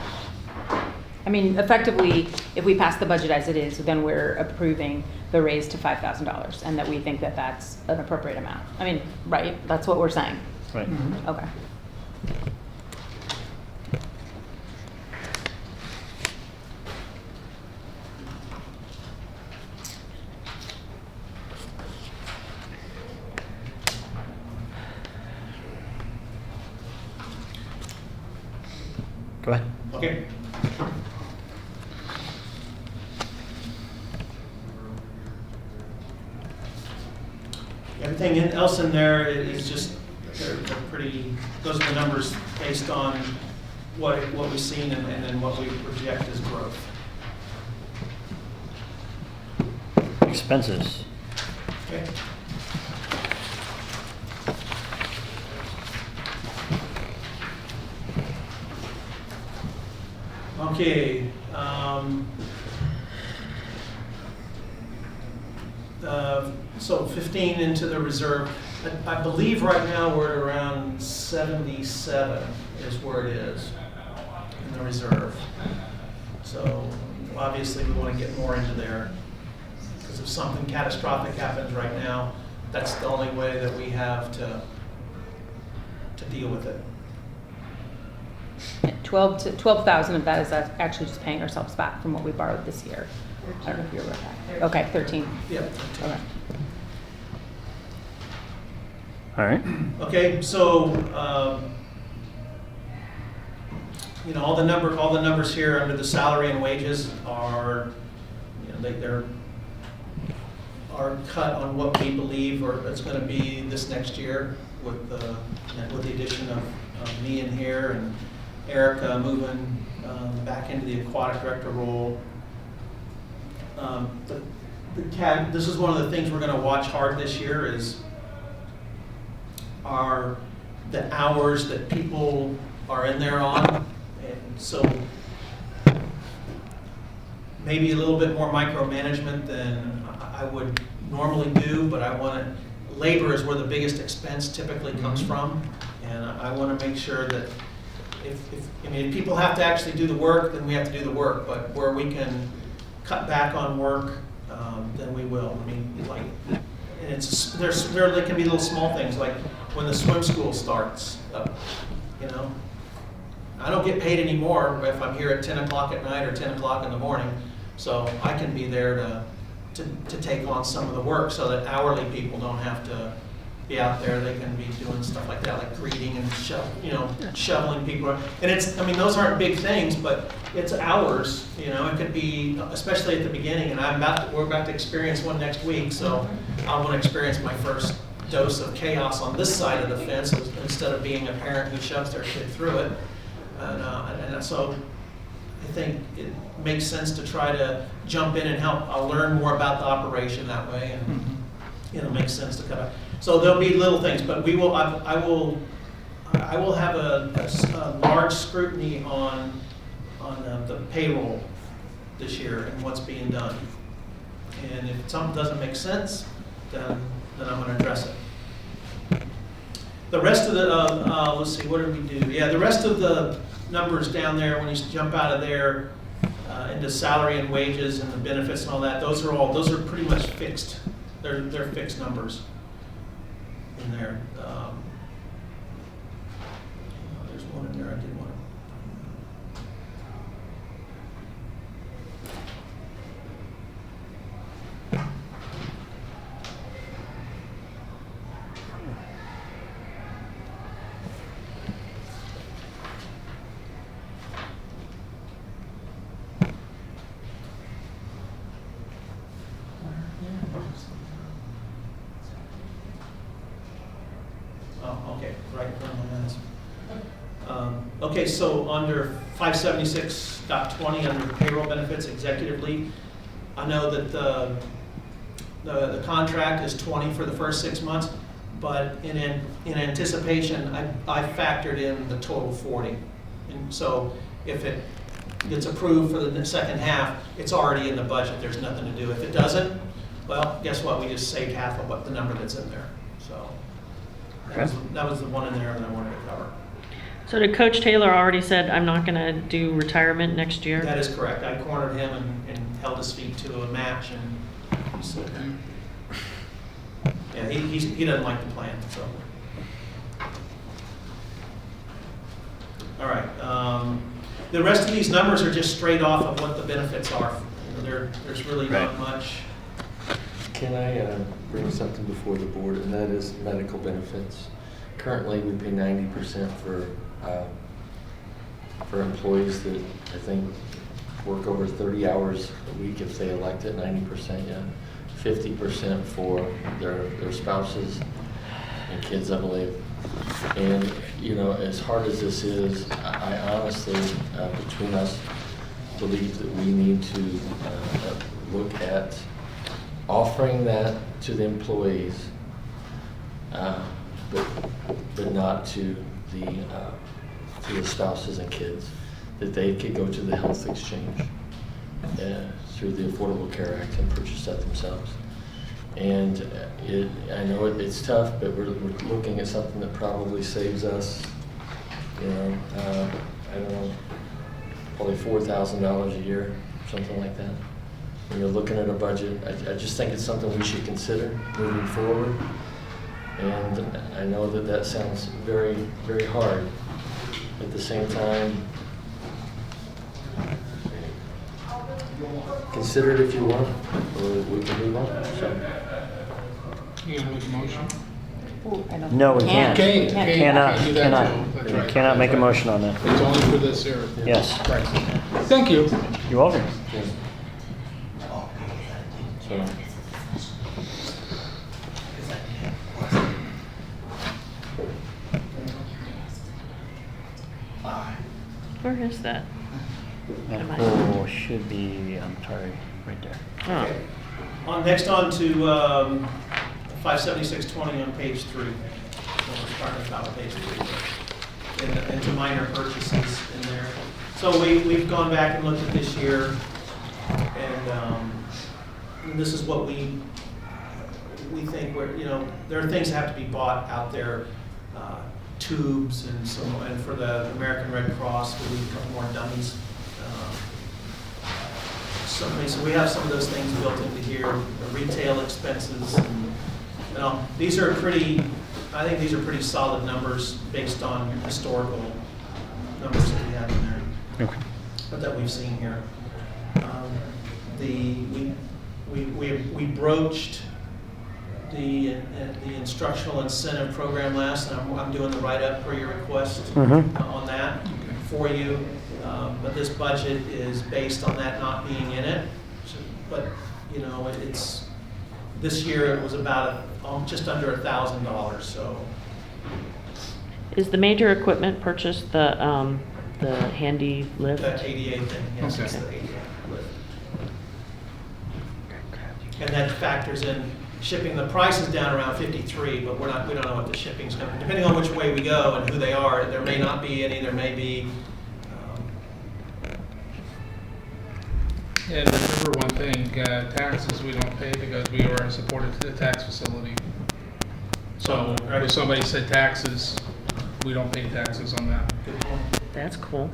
Speaker 4: I mean, effectively, if we pass the budget as it is, then we're approving the raise to $5,000 and that we think that that's an appropriate amount. I mean, right? That's what we're saying.
Speaker 1: Right.
Speaker 4: Okay.
Speaker 1: Go ahead.
Speaker 7: okay. Everything else in there is just, they're pretty, those are the numbers based on what we've seen and then what we project as growth.
Speaker 1: Expenses.
Speaker 7: Okay. Okay, so 15 into the reserve. I believe right now we're at around 77 is where it is in the reserve. So obviously we want to get more into there because if something catastrophic happens right now, that's the only way that we have to deal with it.
Speaker 4: 12,000 of that is actually just paying ourselves back from what we borrowed this year. I don't know if you wrote that. Okay, 13.
Speaker 7: Yep.
Speaker 4: Okay.
Speaker 1: All right.
Speaker 7: Okay, so, you know, all the numbers here under the salary and wages are, you know, they're cut on what we believe or it's going to be this next year with the addition of me in here and Erica moving back into the aquatic director role. The CAD, this is one of the things we're going to watch hard this year is are the hours that people are in there on. And so maybe a little bit more micromanagement than I would normally do, but I want to, labor is where the biggest expense typically comes from. And I want to make sure that if people have to actually do the work, then we have to do the work. But where we can cut back on work, then we will. I mean, like, and there can be little small things like when the swim school starts up, you know. I don't get paid anymore if I'm here at 10 o'clock at night or 10 o'clock in the morning, so I can be there to take on some of the work so that hourly people don't have to be out there. They can be doing stuff like that, like greeting and shoveling people. And it's, I mean, those aren't big things, but it's hours. You know, it could be, especially at the beginning. And we're about to experience one next week, so I want to experience my first dose of chaos on this side of the fence instead of being a parent who shoves their kid through it. And so I think it makes sense to try to jump in and help. I'll learn more about the operation that way, and it'll make sense to cut out. So there'll be little things, but we will, I will have a large scrutiny on the payroll this year and what's being done. And if something doesn't make sense, then I'm gonna address it. The rest of the, let's see, what did we do? Yeah, the rest of the numbers down there, when you jump out of there into salary and wages and the benefits and all that, those are pretty much fixed. They're fixed numbers in there. There's one in there I did want to. Oh, okay, right in front of my eyes. Okay, so under 576.20, under payroll benefits, executive leave, I know that the contract is 20 for the first 6 months, but in anticipation, I factored in the total 40. And so if it gets approved for the second half, it's already in the budget, there's nothing to do. If it doesn't, well, guess what, we just saved half of what the number that's in there, so. That was the one in there that I wanted to cover.
Speaker 2: So did Coach Taylor already said, I'm not gonna do retirement next year?
Speaker 7: That is correct. I cornered him and held his feet to a match, and he said, yeah, he doesn't like the plan, so. All right. The rest of these numbers are just straight off of what the benefits are. You know, there's really not
Speaker 1: Right.
Speaker 7: much.
Speaker 3: Can I bring something before the board, and that is medical benefits? Currently, we pay 90% for employees that I think work over 30 hours a week if they elect it, 90%, yeah. 50% for their spouses and kids, I believe. And, you know, as hard as this is, I honestly, between us, believe that we need to look at offering that to the employees, but not to the spouses and kids, that they could go to the health exchange through the Affordable Care Act and purchase that themselves. And I know it's tough, but we're looking at something that probably saves us, you know, I don't know, probably $4,000 a year, something like that. When you're looking at a budget, I just think it's something we should consider moving forward. And I know that sounds very, very hard. At the same time, consider it if you want, or we can move on. So.
Speaker 6: You gonna make a motion?
Speaker 4: Ooh, I don't-
Speaker 1: No, we can't.
Speaker 6: Okay,
Speaker 4: We can't.
Speaker 6: okay.
Speaker 1: Cannot,
Speaker 6: Can't do that
Speaker 1: cannot.
Speaker 6: too. That's
Speaker 1: You
Speaker 6: right.
Speaker 1: cannot make a motion on that.
Speaker 6: It's only for this area.
Speaker 1: Yes.
Speaker 6: Right. Thank you.
Speaker 1: You're welcome.
Speaker 3: Yeah. So.
Speaker 2: Where is that? Am I-
Speaker 1: Oh, should be, I'm sorry, right there.
Speaker 2: Oh,
Speaker 7: Next on to 576.20 on page 3. So we're starting about page 3. Into minor purchases in there. So we've gone back and looked at this year, and this is what we think we're, you know, there are things that have to be bought out there, tubes and for the American Red Cross, we need a couple more dummies. So we have some of those things built into here, the retail expenses. And, you know, these are I think these are pretty solid numbers based on historical numbers that we have in there,
Speaker 1: Okay.
Speaker 7: but that we've seen here. We broached the instructional incentive program last, and I'm doing the write-up per your request on that for you. But this budget is based on that not being in it. But, you know, this year it was about just under $1,000, so.
Speaker 2: is the major equipment purchase the handy lift?
Speaker 7: That ADA thing, yes, it's the ADA lift. And that factors in shipping, the price is down around 53, but we don't know what the shipping's going to, depending on which way we go and who they are, there may not be any, there may be.
Speaker 6: And remember one thing, taxes we don't pay because we are supported to the tax facility. So if somebody said taxes, we don't pay taxes on that.
Speaker 7: Good point.
Speaker 2: That's cool.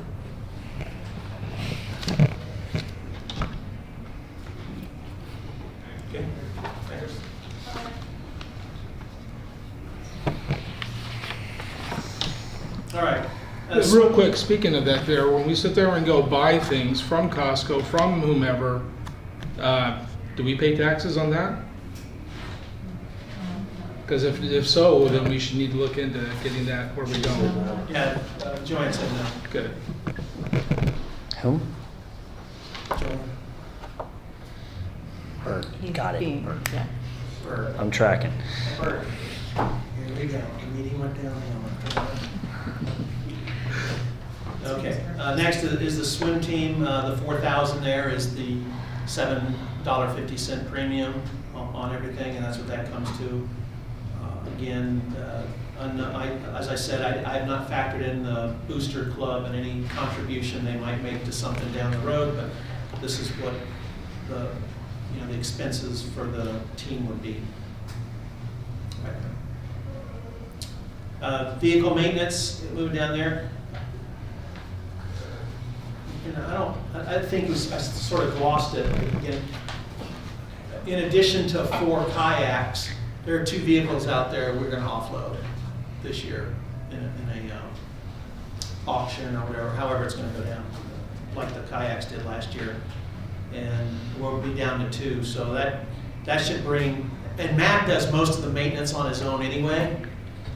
Speaker 7: Okay. Thanks. All right.
Speaker 6: Real quick, speaking of that there, when we sit there and go buy things from Costco, from whomever, do we pay taxes on that? Because if so, then we should need to look into getting that where we don't.
Speaker 7: Yeah, Joanne said no.
Speaker 6: Good.
Speaker 1: Who?
Speaker 7: Joanne.
Speaker 1: Bird.
Speaker 4: He's
Speaker 1: Got it.
Speaker 4: being-
Speaker 1: Bird.
Speaker 4: yeah.
Speaker 7: Bird.
Speaker 1: I'm tracking.
Speaker 7: Bird. Here we go. The meeting went downhill. Okay, next is the swim team. The 4,000 there is the $7.50 premium on everything, and that's what that comes to. Again, as I said, I have not factored in the booster club and any contribution they might make to something down the road, but this is what the expenses for the team would be. Vehicle maintenance, move down there. I think I sort of glossed it. Again, in addition to 4 kayaks, there are 2 vehicles out there we're going to offload this year in a auction or whatever, however it's going to go down, like the kayaks did last year. And we'll be down to 2, so that should bring. And Matt does most of the maintenance on his own anyway,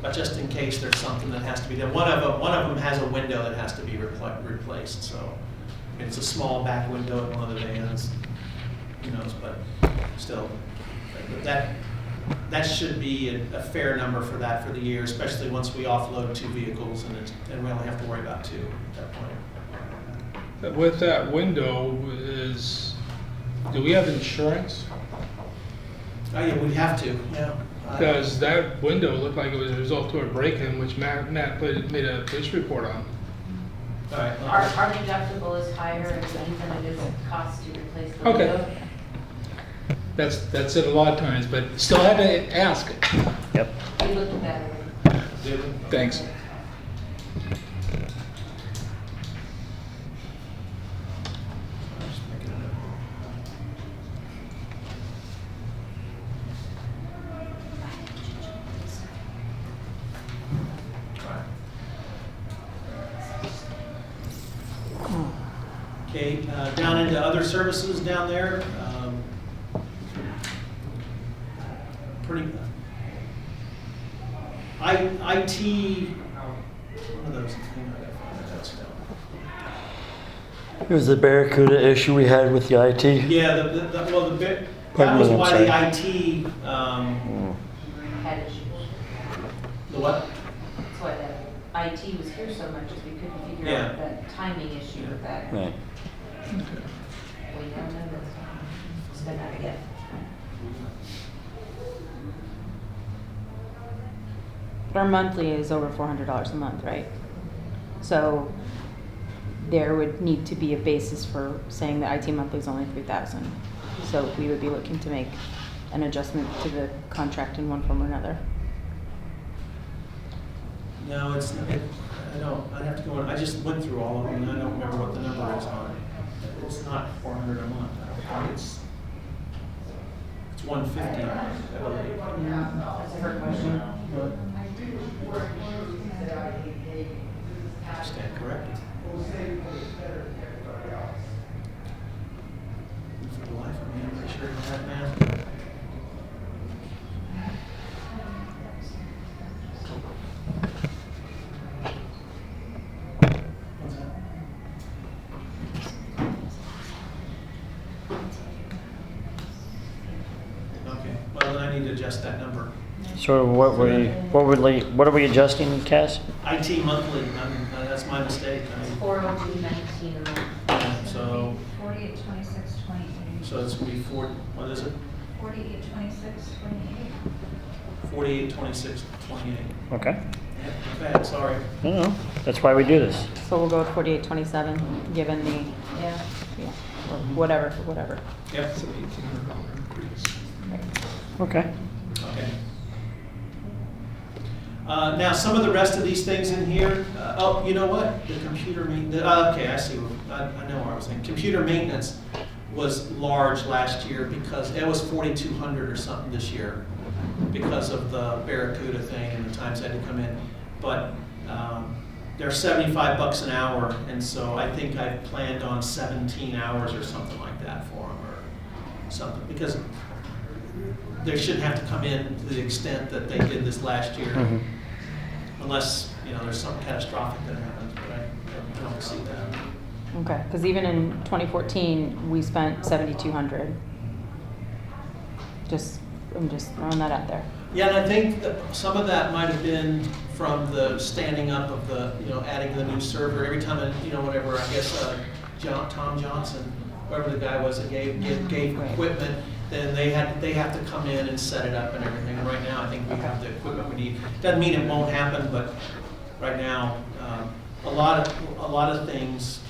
Speaker 7: but just in case there's something that has to be done. One of them has a window that has to be replaced, so it's a small back window in one of the vans. Who knows, but still, that should be a fair number for that for the year, especially once we offload 2 vehicles and we only have to worry about 2 at that point.
Speaker 6: With that window do we have insurance?
Speaker 7: Oh yeah, we'd have to, yeah.
Speaker 6: Because that window looked like it was a result to a break-in, which Matt made a police report on.
Speaker 7: All right. well,
Speaker 5: Our deductible is higher than it is cost to replace the
Speaker 6: Okay.
Speaker 5: window.
Speaker 6: That's it a lot of times, but still had to ask.
Speaker 1: Yep.
Speaker 5: We looked at that.
Speaker 6: Thanks.
Speaker 7: Okay, down into other services down there. Pretty, IT, one of those, hang on, I gotta find that stuff.
Speaker 1: It was the Barracuda issue we had with the IT.
Speaker 7: Yeah, that was
Speaker 1: Pardon me, I'm
Speaker 7: why
Speaker 1: sorry.
Speaker 7: the IT,
Speaker 5: Had issues.
Speaker 7: the what?
Speaker 5: That's why that IT was here so much, is we couldn't figure
Speaker 7: Yeah.
Speaker 5: out that timing issue with that.
Speaker 1: Right.
Speaker 5: We don't know this. Spend that again.
Speaker 4: Our monthly is over $400 a month, right? So there would need to be a basis for saying that IT monthly is only $3,000. So we would be looking to make an adjustment to the contract in one form or another.
Speaker 7: No, it's, I don't, I'd have to go in, I just went through all of them and I don't remember what the number is on it. It's not 400 a month, I think it's 150.
Speaker 5: That's a her question.
Speaker 7: Stand corrected. For the life of me, I'm not sure of that math. What's that? Okay, well, then I need to adjust that number.
Speaker 1: So what are we adjusting, Cass?
Speaker 7: IT monthly, that's my mistake.
Speaker 5: $402.19 a month.
Speaker 7: So,
Speaker 9: 48, 26, 28.
Speaker 7: so it's gonna be what is it?
Speaker 9: 48, 26, 28.
Speaker 7: 48, 26, 28.
Speaker 1: Okay.
Speaker 7: Yeah, bad, sorry.
Speaker 1: No, that's why we do this.
Speaker 4: So we'll go with 4827, given the,
Speaker 5: Yeah.
Speaker 4: yeah, or whatever.
Speaker 7: Yep,
Speaker 6: It's an $1,800 increase.
Speaker 1: Okay.
Speaker 7: okay. Now, some of the rest of these things in here, oh, you know what? The computer okay, I see, I know what I was saying. Computer maintenance was large last year because it was 4,200 or something this year because of the Barracuda thing and the times I had to come in. But they're $75 an hour, and so I think I planned on 17 hours or something like that for them or something, because they shouldn't have to come in to the extent that they did this last year.
Speaker 1: Mhm.
Speaker 7: Unless, there's something catastrophic that happens, but I don't see that.
Speaker 4: Okay, because even in 2014, we spent 7,200. I'm just throwing that out there.
Speaker 7: Yeah, and I think that some of that might have been from the standing up of the, adding the new server. Every time, whatever, I guess, Tom Johnson, whoever the guy was that gave
Speaker 4: Right.
Speaker 7: equipment, then they have to come in and set it up and everything. And right now, I think we have the equipment we need. Doesn't mean it won't happen, but right now, a lot of things.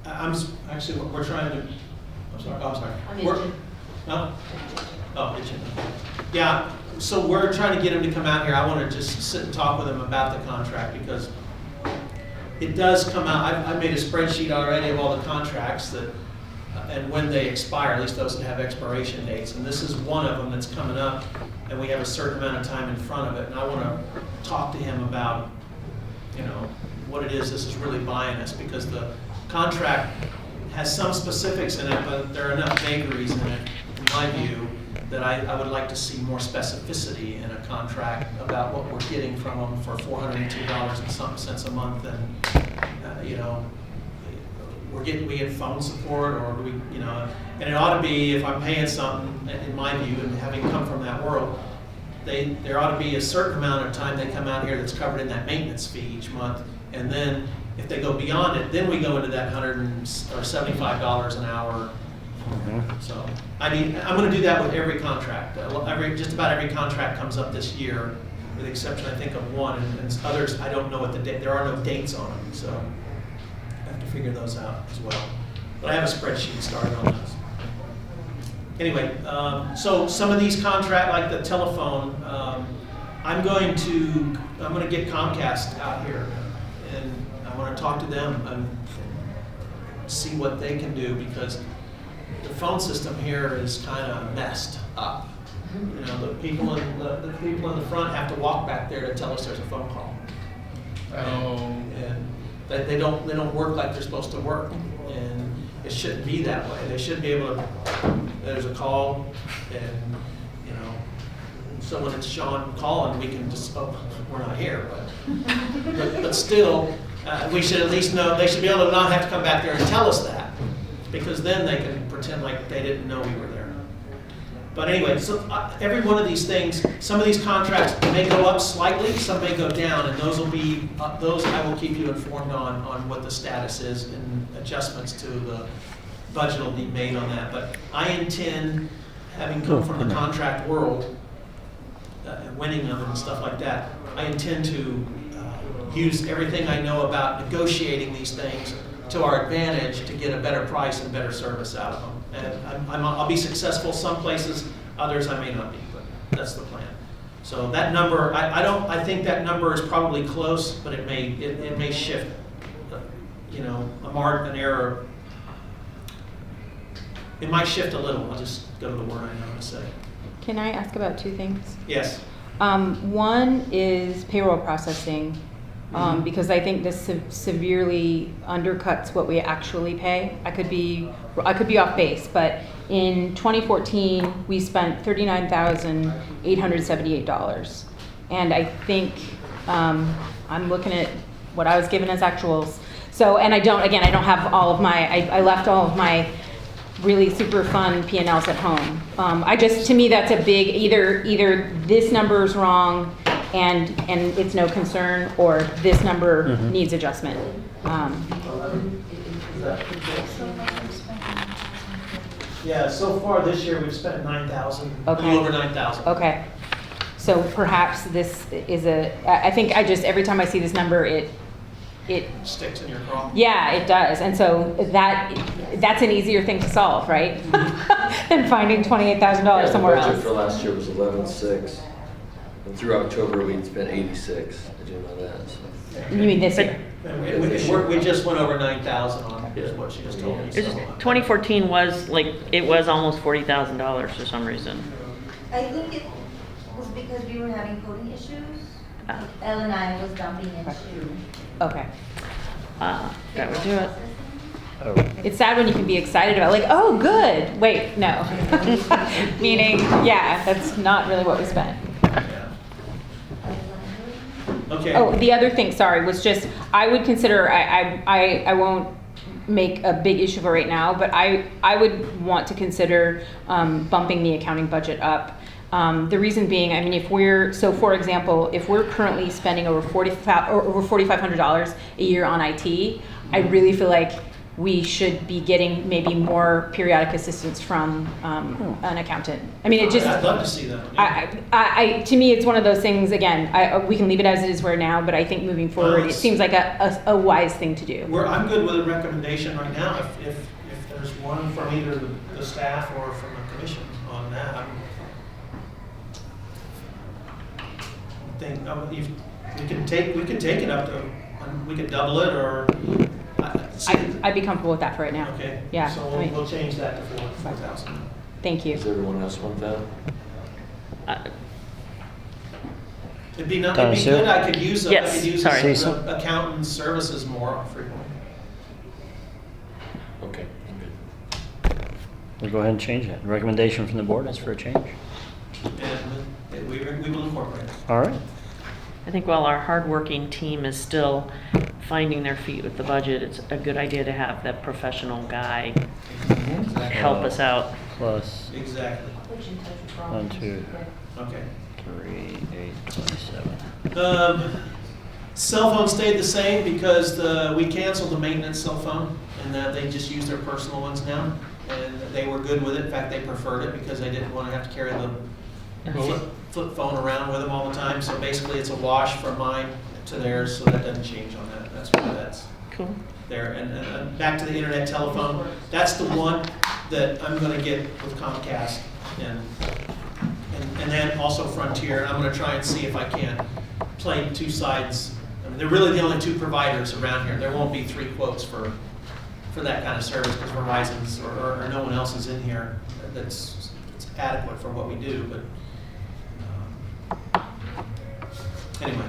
Speaker 7: Actually, we're trying to. I'm sorry.
Speaker 5: I'm
Speaker 7: We're-
Speaker 5: itching.
Speaker 7: No? Oh, itching. Yeah. So we're trying to get him to come out here. I want to just sit and talk with him about the contract because it does come out. I made a spreadsheet already of all the contracts that. And when they expire, at least those that have expiration dates. And this is one of them that's coming up, and we have a certain amount of time in front of it. And I want to talk to him about, what it is this is really buying us, because the contract has some specifics in it, but there are enough vagaries in it, in my view, that I would like to see more specificity in a contract about what we're getting from them for $402 and something cents a month, and we get phone support, or do we, and it ought to be, if I'm paying something, in my view, and having come from that world, there ought to be a certain amount of time they come out here that's covered in that maintenance fee each month, and then if they go beyond it, then we go into that $75 an hour. So I'm going to do that with every contract. Just about every contract comes up this year, with the exception, I think, of one, and others I don't know what the date. There are no dates on them, so I have to figure those out as well. But I have a spreadsheet started on those. Anyway, so some of these contracts, like the telephone, I'm going to get Comcast out here, and I want to talk to them and see what they can do, because the phone system here is kind of messed up. The people in the front have to walk back there to tell us there's a phone call.
Speaker 6: Oh.
Speaker 7: And they don't work like they're supposed to work, and it shouldn't be that way. They should be able to. There's a call, and someone it's Sean calling, we can just we're not here, but still, we should at least know. They should be able to not have to come back there and tell us that, because then they can pretend like they didn't know we were there. But anyway, so every one of these things, some of these contracts may go up slightly, some may go down, and those I will keep you informed on what the status is, and adjustments to the budget will be made on that. But I intend, having come from the contract world, and winning them and stuff like that, I intend to use everything I know about negotiating these things to our advantage to get a better price and better service out of them. And I'll be successful some places, others I may not be, but that's the plan. So that number, I think that number is probably close, but it may shift, an error. It might shift a little. I'll just go to the word I know to say.
Speaker 4: Can I ask about two things?
Speaker 7: Yes.
Speaker 4: One is payroll processing, because I think this severely undercuts what we actually pay. I could be off base, but in 2014 we spent $39,878, and I think I'm looking at what I was given as actuals. So, and I don't have all of my. I left all of my really super fun P&Ls at home. To me, that's a big, either this number is wrong and it's no concern, or this number needs adjustment.
Speaker 7: Yeah, so far this year, we've spent 9,000, a
Speaker 4: Okay.
Speaker 7: little over 9,000.
Speaker 4: Okay. So perhaps this is I think every time I see this number, it,
Speaker 7: Sticks in your craw.
Speaker 4: yeah, it does. And so that's an easier thing to solve, right? Than finding $28,000 somewhere
Speaker 8: The budget
Speaker 4: else.
Speaker 8: for last year was 11.6, and through October, we'd spent 86. Did you know that? So,
Speaker 4: You mean this year?
Speaker 7: And we just went over 9,000 on, is what she just told me.
Speaker 2: It's just,
Speaker 7: so.
Speaker 2: 2014 was like, it was almost $40,000 for some reason.
Speaker 10: I think it was because we were having coding issues.
Speaker 2: Ah.
Speaker 10: L and I was dumping into.
Speaker 4: Okay.
Speaker 2: That would do it.
Speaker 1: Oh,
Speaker 4: It's sad when you can be excited about, like, oh, good. Wait, no. Meaning, yeah, that's not really what we spent.
Speaker 7: Yeah. Okay.
Speaker 4: Oh, the other thing, sorry, was just, I would consider, I won't make a big issue of it right now, but I would want to consider bumping the accounting budget up. The reason being, I mean, so for example, if we're currently spending over $4,500 a year on IT, I really feel like we should be getting maybe more periodic assistance from an accountant. I mean, it just,
Speaker 7: I'd love to see that. Yeah.
Speaker 4: to me, it's one of those things, again, we can leave it as it is right now, but I think moving forward, it
Speaker 7: it's-
Speaker 4: seems like a wise thing to do.
Speaker 7: I'm good with a recommendation right now, if there's one from either the staff or from the commission on that. We could take it up to, we could double it, or,
Speaker 4: I'd be comfortable with that for right now.
Speaker 7: okay.
Speaker 4: Yeah,
Speaker 7: So
Speaker 4: I mean-
Speaker 7: we'll change that to 4,000.
Speaker 4: Thank you.
Speaker 8: does everyone else want that?
Speaker 7: It'd be
Speaker 1: Donna Sue?
Speaker 7: good, I could use
Speaker 2: Yes, sorry.
Speaker 1: Cecil?
Speaker 7: the accountant services more frequently.
Speaker 8: Okay, I'm good.
Speaker 1: we'll go ahead and change that. Recommendation from the board is for a change.
Speaker 7: And we will incorporate it.
Speaker 1: All right.
Speaker 2: I think while our hardworking team is still finding their feet with the budget, it's a good idea to have that professional guy help us out.
Speaker 1: Plus
Speaker 7: Exactly.
Speaker 1: 1, 2,
Speaker 7: Okay.
Speaker 1: 3, 8, 27.
Speaker 7: Cell phone stayed the same because we canceled the maintenance cell phone, and they just use their personal ones now. And they were good with it. In fact, they preferred it because they didn't want to have to carry the flip phone around with them all the time. So basically, it's a wash from mine to theirs, so that doesn't change on that. That's why that's
Speaker 2: Cool.
Speaker 7: there. And back to the internet telephone, that's the one that I'm going to get with Comcast and then also Frontier. And I'm going to try and see if I can play two sides. I mean, they're really the only two providers around here. There won't be 3 quotes for that kind of service because Verizon's or no one else is in here that's adequate for what we do. But anyway,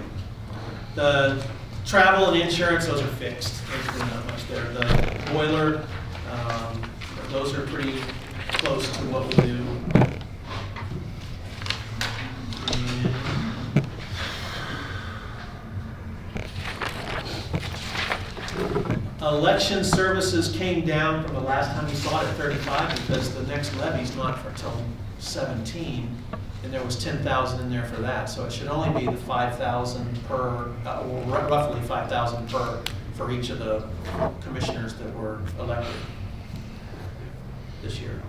Speaker 7: the travel and insurance, those are fixed. There's really not much there. The boiler, those are pretty close to what we do. Election services came down from the last time we saw it at 35 because the next levy's not for till 17, and there was 10,000 in there for that. So it should only be the 5,000 per, roughly 5,000 per for each of the commissioners that were elected this year.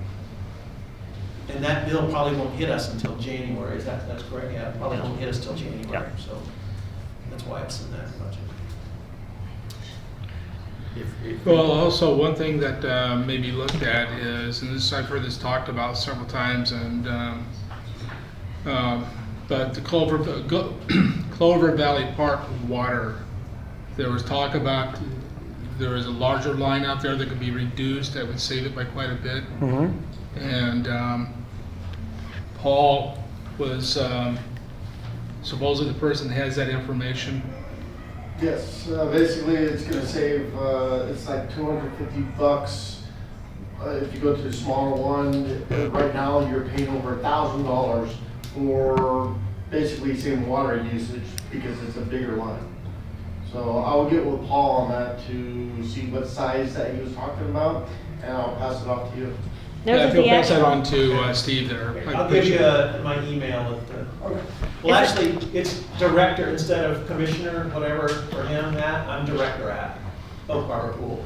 Speaker 7: And that bill probably won't hit us until January. That's correct? Yeah, it probably won't hit us till January.
Speaker 2: Yeah.
Speaker 7: So that's why it's in that budget.
Speaker 6: Well, also, one thing that may be looked at is, and this, I've heard this talked about several times, and but the Clover Valley Park water, there was talk about there is a larger line out there that could be reduced that would save it by quite a bit.
Speaker 1: Mm-hmm.
Speaker 6: And Paul was supposedly the person that has that information.
Speaker 11: Yes, basically it's gonna save, it's like $250 if you go to the smaller one. Right now, you're paying over $1,000 for basically saving water usage because it's a bigger line. So I will get with Paul on that to see what size that he was talking about, and I'll pass it off to you.
Speaker 6: Yeah, if you'll pass that on to Steve there. I
Speaker 7: I'll give you
Speaker 6: appreciate it.
Speaker 7: my email. Well, actually, it's director instead of commissioner, whatever for him, Matt. I'm director at Oak Harbor Pool.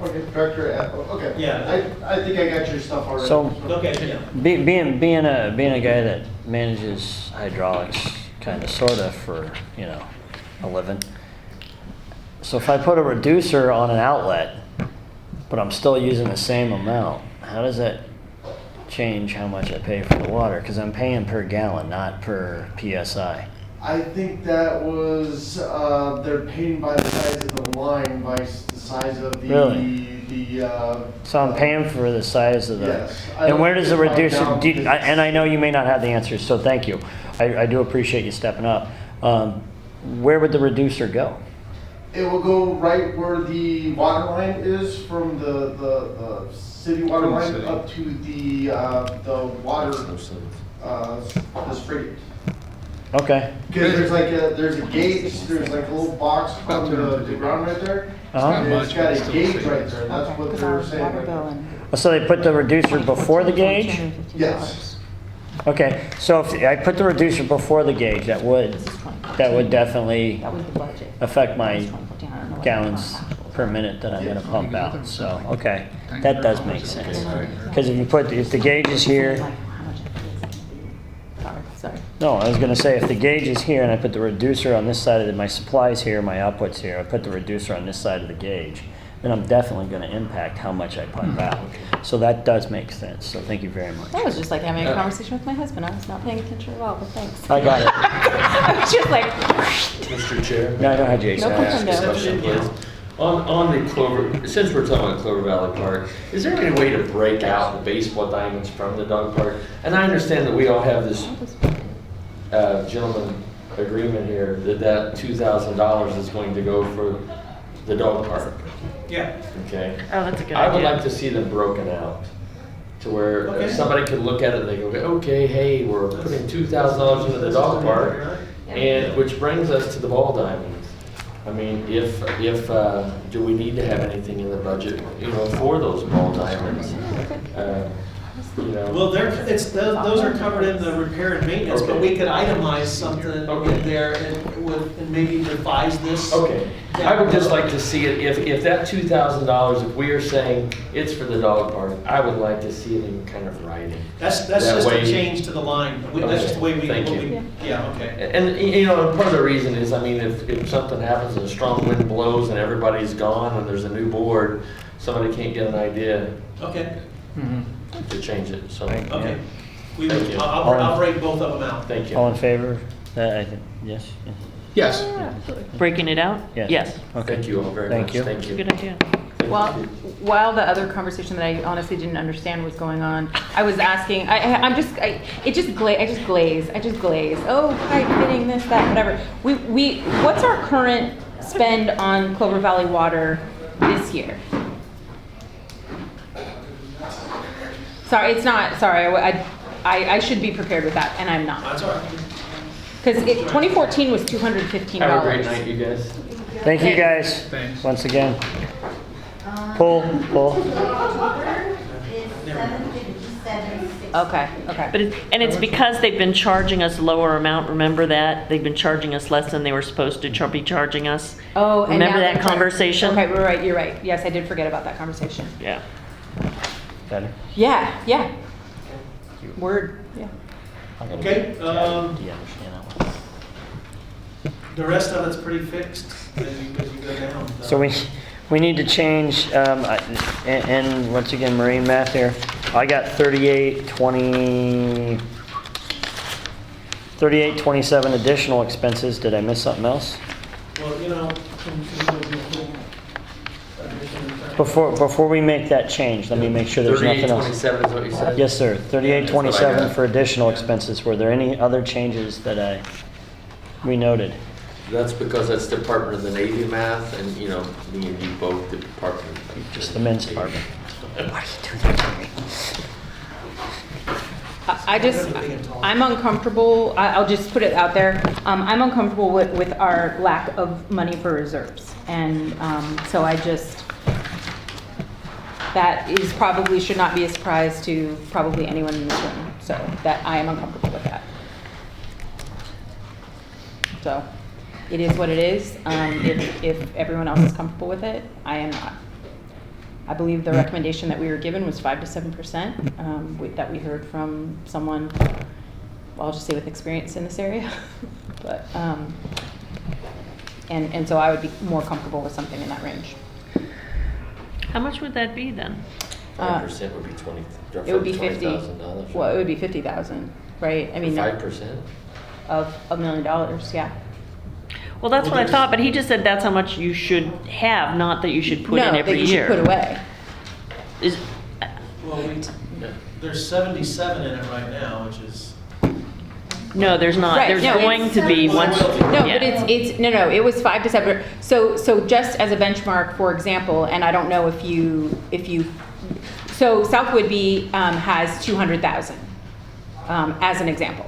Speaker 11: Okay, Director, okay.
Speaker 7: Yeah.
Speaker 11: I think I got your stuff already.
Speaker 1: So,
Speaker 7: Okay, yeah.
Speaker 1: being a guy that manages hydraulics, kind of, sort of, for, a living. So if I put a reducer on an outlet, but I'm still using the same amount, how does that change how much I pay for the water? Because I'm paying per gallon, not per PSI.
Speaker 11: I think that was, they're paying by the size of the line, by the size of the,
Speaker 1: Really? So I'm paying for the size of the.
Speaker 11: Yes.
Speaker 1: And where does the
Speaker 11: I don't think it's
Speaker 1: reducer?
Speaker 11: down
Speaker 1: Do you-
Speaker 11: to-
Speaker 1: and I know you may not have the answers, so thank you. I do appreciate you stepping up. Where would the reducer go?
Speaker 11: It will go right where the water line is from the city water
Speaker 6: From the
Speaker 11: line
Speaker 6: city.
Speaker 11: up to the water, the spring.
Speaker 1: Okay.
Speaker 11: Because there's a gauge, there's like a little box on the ground right there.
Speaker 1: Uh-huh.
Speaker 11: And it's got a
Speaker 6: Still
Speaker 11: gauge
Speaker 6: the same.
Speaker 11: right there, that's what they were saying.
Speaker 1: So they put the reducer before the gauge?
Speaker 11: Yes.
Speaker 1: Okay, so if I put the reducer before the gauge, that would definitely
Speaker 4: That was the budget.
Speaker 1: affect my
Speaker 4: 2014, I don't know what
Speaker 1: gallons
Speaker 4: the actual
Speaker 1: per
Speaker 4: is.
Speaker 1: minute that I'm gonna pump out, so, okay.
Speaker 6: Thank
Speaker 1: That
Speaker 6: you
Speaker 1: does
Speaker 6: very
Speaker 1: make
Speaker 6: much.
Speaker 1: sense.
Speaker 6: Okay.
Speaker 1: Because if the gauge is here,
Speaker 4: Like, how much it is. Sorry.
Speaker 1: no, I was gonna say, if the gauge is here and I put the reducer on this side of my supplies here, my output's here, I put the reducer on this side of the gauge, then I'm definitely gonna impact how much I pump out. So that does make sense, so thank you very much.
Speaker 4: That was just like having a conversation with my husband. I was not paying attention at all, but thanks.
Speaker 1: I got it.
Speaker 4: I was just like,
Speaker 8: Mr. Chair?
Speaker 1: No, go ahead, Jason.
Speaker 4: No
Speaker 8: Can I ask
Speaker 4: problem,
Speaker 8: a
Speaker 4: no.
Speaker 8: question, please? On the Clover, since we're talking about Clover Valley Park, is there any way to break out the baseball diamonds from the dog park? And I understand that we all have this gentleman agreement here, that $2,000 is going to go for the dog park,
Speaker 7: Yeah.
Speaker 8: okay?
Speaker 2: Oh, that's a good
Speaker 8: I would
Speaker 2: idea.
Speaker 8: like to see them broken out, to where
Speaker 7: Okay.
Speaker 8: somebody could look at it and they go, okay, hey, we're putting $2,000 into the dog park, and which brings us to the ball diamonds. I mean, do we need to have anything in the budget, for those ball diamonds?
Speaker 7: Well, those are covered in the repair and maintenance, but we could itemize something in there and maybe revise this.
Speaker 8: Okay, I would just like to see it, if that $2,000, if we are saying it's for the dog park, I would like to see it in kind of writing.
Speaker 7: That's
Speaker 8: That
Speaker 7: just a
Speaker 8: way-
Speaker 7: change to the line. That's just the way we.
Speaker 8: Thank
Speaker 7: what
Speaker 8: you.
Speaker 7: we- Yeah, okay.
Speaker 8: And part of the reason is, I mean, if something happens and a strong wind blows and everybody's gone and there's a new board, somebody can't get an idea
Speaker 7: Okay,
Speaker 8: to change it, so.
Speaker 7: okay.
Speaker 8: Thank you.
Speaker 7: I'll break both of them out.
Speaker 8: Thank you.
Speaker 1: All in favor? I think, yes?
Speaker 6: Yes.
Speaker 2: Breaking it out? Yes.
Speaker 1: Okay.
Speaker 8: Thank you all very
Speaker 1: Thank
Speaker 8: much.
Speaker 1: you.
Speaker 8: Thank you.
Speaker 2: Good idea.
Speaker 4: well, while the other conversation that I honestly didn't understand was going on, I was asking, I just glaze. Oh, pipe fitting, this, that, whatever. What's our current spend on Clover Valley Water this year? Sorry, it's not, sorry, I should be prepared with that, and I'm not.
Speaker 7: That's all right.
Speaker 4: Because 2014 was $215.
Speaker 8: Have a great night, you guys.
Speaker 1: Thank you, guys,
Speaker 6: Thanks.
Speaker 1: once again. Pull.
Speaker 10: October is $757.60.
Speaker 4: Okay.
Speaker 2: But it's because they've been charging us lower amount, remember that? They've been charging us less than they were supposed to be charging us.
Speaker 4: Oh, and
Speaker 2: Remember
Speaker 4: now
Speaker 2: that
Speaker 4: they're trying-
Speaker 2: conversation?
Speaker 4: Okay, we're right, you're right. Yes, I did forget about that conversation.
Speaker 2: Yeah.
Speaker 1: Better?
Speaker 4: Yeah. Word, yeah.
Speaker 1: I'm gonna
Speaker 7: Okay,
Speaker 1: get- Do you understand that one?
Speaker 7: The rest of it's pretty fixed as you go down.
Speaker 1: So we need to change, and once again, marine math here. I got 3827 additional expenses. Did I miss something else?
Speaker 7: Well, can you go to
Speaker 1: Before we make that change, let me make sure there's nothing else.
Speaker 8: 3827 is what you said?
Speaker 1: Yes, sir.
Speaker 8: That's what I
Speaker 1: 3827
Speaker 8: got.
Speaker 1: for additional expenses. Were there any other changes that we noted?
Speaker 8: That's because that's Department of the Navy math, and, me and you both did Department.
Speaker 1: Just the men's department. Why do you do that to me?
Speaker 4: I'm uncomfortable, I'll just put it out there. I'm uncomfortable with our lack of money for reserves. And so that is probably, should not be a surprise to probably anyone in this room. So that I am uncomfortable with that. So it is what it is. If everyone else is comfortable with it, I am not. I believe the recommendation that we were given was 5 to 7%, that we heard from someone, well, I'll just say with experience in this area. But, and so I would be more comfortable with something in that range.
Speaker 2: How much would that be then?
Speaker 8: 5% would be 20,
Speaker 4: It would be 50,
Speaker 8: $20,000.
Speaker 4: well, it would be 50,000, right? I mean,
Speaker 8: 5%?
Speaker 4: of $1 million, yeah.
Speaker 2: Well, that's what I thought, but he just said that's how much you should have, not that you should put in
Speaker 4: No,
Speaker 2: every
Speaker 4: that you
Speaker 2: year.
Speaker 4: should put away.
Speaker 2: Is,
Speaker 7: Well, there's 77 in it right now, which is,
Speaker 2: no, there's not.
Speaker 4: Right,
Speaker 2: There's
Speaker 4: no,
Speaker 2: going to be
Speaker 7: Well,
Speaker 2: once.
Speaker 4: No,
Speaker 2: yeah.
Speaker 4: but no, it was 5 to 7. So just as a benchmark, for example, and I don't know if you, so South Whidbey has 200,000 as an example.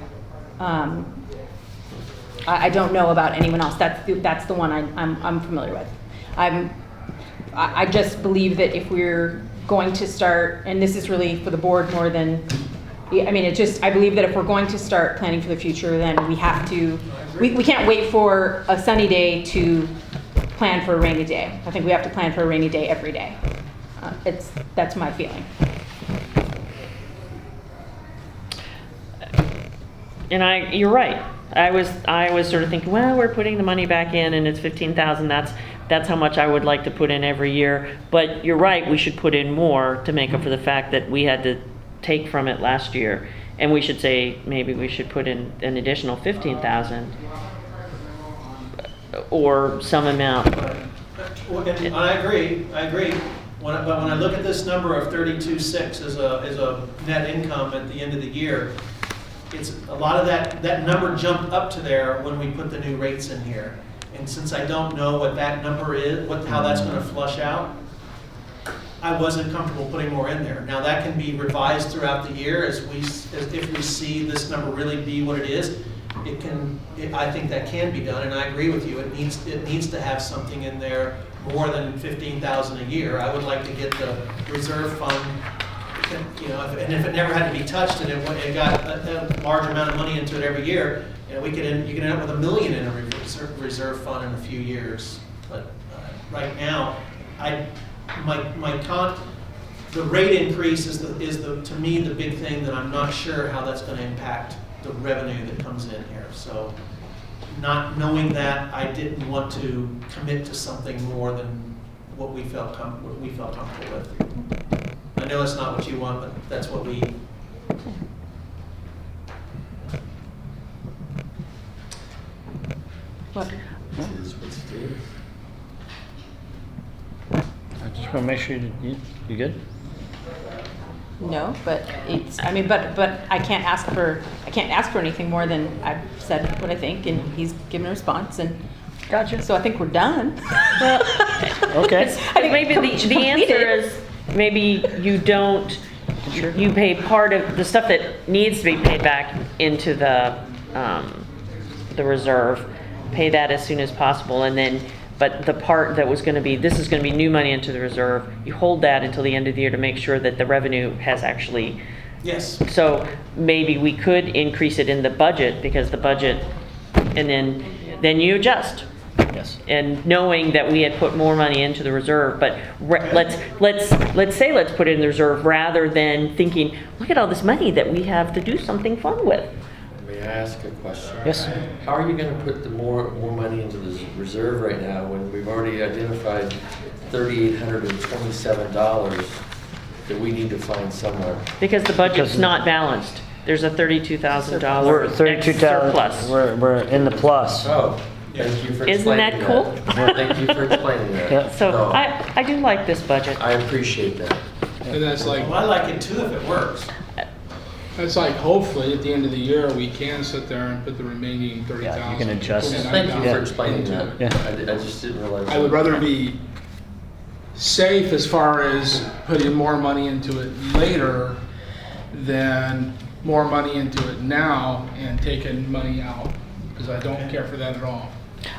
Speaker 4: I don't know about anyone else. That's the one I'm familiar with. I just believe that if we're going to start, and this is really for the board more than, I mean, I believe that if we're going to start planning for the future, then we have to, we can't wait for a sunny day to plan for a rainy day. I think we have to plan for a rainy day every day. That's my feeling.
Speaker 2: And you're right. I was sort of thinking, well, we're putting the money back in and it's 15,000. That's how much I would like to put in every year. But you're right, we should put in more to make up for the fact that we had to take from it last year. And we should say, maybe we should put in an additional 15,000 or some amount.
Speaker 7: and I agree. But when I look at this number of 32.6 as a net income at the end of the year, it's a lot of that number jumped up to there when we put the new rates in here. And since I don't know what that number is, how that's going to flush out, I wasn't comfortable putting more in there. Now that can be revised throughout the year as if we see this number really be what it is. I think that can be done, and I agree with you. It needs to have something in there more than 15,000 a year. I would like to get the reserve fund. And if it never had to be touched and it got a large amount of money into it every year, you could end up with $1 million in a reserve fund in a few years. But right now, the rate increase is to me the big thing that I'm not sure how that's going to impact the revenue that comes in here. So, not knowing that, I didn't want to commit to something more than what we felt comfortable with. I know it's not what you want, but that's what we.
Speaker 4: What?
Speaker 8: It is what it is.
Speaker 1: I just want to make sure you good?
Speaker 4: No, but but I can't ask for anything more than I've said what I think, and he's given a response, and
Speaker 1: Gotcha.
Speaker 4: so I think we're done.
Speaker 1: Okay.
Speaker 4: I think
Speaker 2: Maybe the answer is, maybe you don't, you pay part of the stuff that needs to be paid back into the reserve, pay that as soon as possible, and then, but the part that was gonna be, this is gonna be new money into the reserve, you hold that until the end of the year to make sure that the revenue has actually,
Speaker 7: Yes.
Speaker 2: so maybe we could increase it in the budget, because the budget, and then you adjust.
Speaker 1: Yes.
Speaker 2: And knowing that we had put more money into the reserve, but let's put it in the reserve rather than thinking, look at all this money that we have to do something fun with.
Speaker 8: May I ask a question?
Speaker 1: Yes.
Speaker 8: How are you going to put the more money into the reserve right now when we've already identified $3,827 that we need to find somewhere?
Speaker 2: Because the budget's not balanced. There's a $32,000
Speaker 1: We're 32,000.
Speaker 2: surplus.
Speaker 8: We're
Speaker 1: in the plus.
Speaker 8: Oh, thank you for
Speaker 2: Isn't
Speaker 8: explaining
Speaker 2: that cool?
Speaker 8: Thank you for explaining that.
Speaker 1: Yeah.
Speaker 2: So
Speaker 8: No,
Speaker 2: I do like this budget.
Speaker 8: I appreciate that.
Speaker 6: And that's like,
Speaker 7: Well, I like it too if it works.
Speaker 6: hopefully at the end of the year, we can sit there and put the remaining 30,000.
Speaker 1: Yeah, you can adjust.
Speaker 8: Thank you
Speaker 1: Yeah.
Speaker 8: for explaining that.
Speaker 1: Yeah.
Speaker 8: I just didn't realize.
Speaker 6: I would rather be safe as far as putting more money into it later than more money into it now and taking money out, because I don't care for that at all.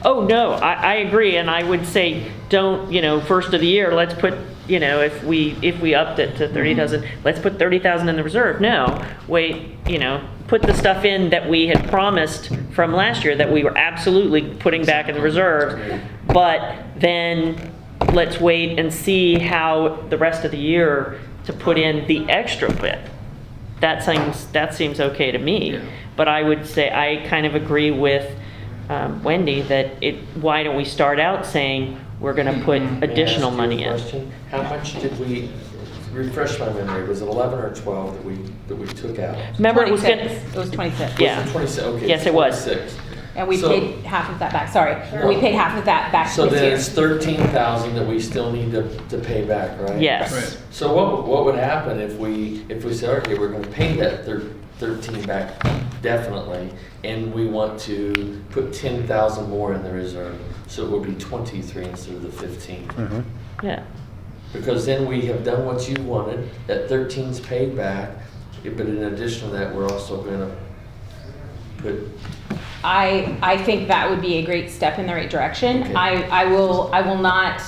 Speaker 2: Oh, no, I agree, and I would say, don't, first of the year, let's put, if we upped it to 30,000, let's put 30,000 in the reserve. No, wait, put the stuff in that we had promised from last year that we were absolutely putting back in the reserve, but then let's wait and see how the rest of the year to put in the extra bit. That seems okay to me.
Speaker 6: Yeah.
Speaker 2: But I would say, I kind of agree with Wendy that why don't we start out saying we're gonna put
Speaker 8: May I
Speaker 2: additional
Speaker 8: ask you
Speaker 2: money
Speaker 8: a
Speaker 2: in?
Speaker 8: question? How much did we, refresh my memory, was it 11 or 12 that we took out?
Speaker 2: Remember, it was
Speaker 4: 26.
Speaker 2: gonna,
Speaker 4: It was 26.
Speaker 2: Yeah.
Speaker 8: 26, okay.
Speaker 2: Yes, it was.
Speaker 8: 26.
Speaker 4: And we
Speaker 8: So-
Speaker 4: paid half of that back, sorry. We paid half of that back
Speaker 8: So
Speaker 4: this
Speaker 8: then
Speaker 4: year.
Speaker 8: it's 13,000 that we still need to pay back, right?
Speaker 2: yes.
Speaker 6: Right.
Speaker 8: So what would happen if we say, okay, we're gonna pay that 13 back definitely, and we want to put 10,000 more in the reserve, so it would be 23 instead of the 15?
Speaker 1: Mhm.
Speaker 2: Yeah.
Speaker 8: Because then we have done what you wanted, that 13's paid back, but in addition to that, we're also gonna put,
Speaker 4: I think that would be a great step in the right direction.
Speaker 8: Okay.
Speaker 4: I will not,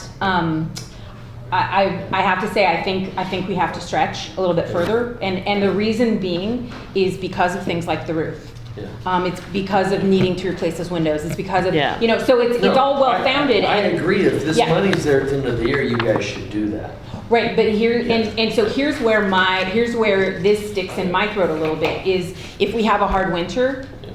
Speaker 4: I have to say, I think we have to stretch a little bit further. And the reason being is because of things like the roof.
Speaker 8: yeah.
Speaker 4: It's because of needing to replace those windows. It's because of,
Speaker 2: Yeah.
Speaker 4: so it's
Speaker 8: No,
Speaker 4: all well founded.
Speaker 8: I agree, if this
Speaker 4: Yeah.
Speaker 8: money's there at the end of the year, you guys should do that.
Speaker 4: Right, but here, and so here's where this sticks in my throat a little bit, is if we have a hard winter,
Speaker 8: Yeah.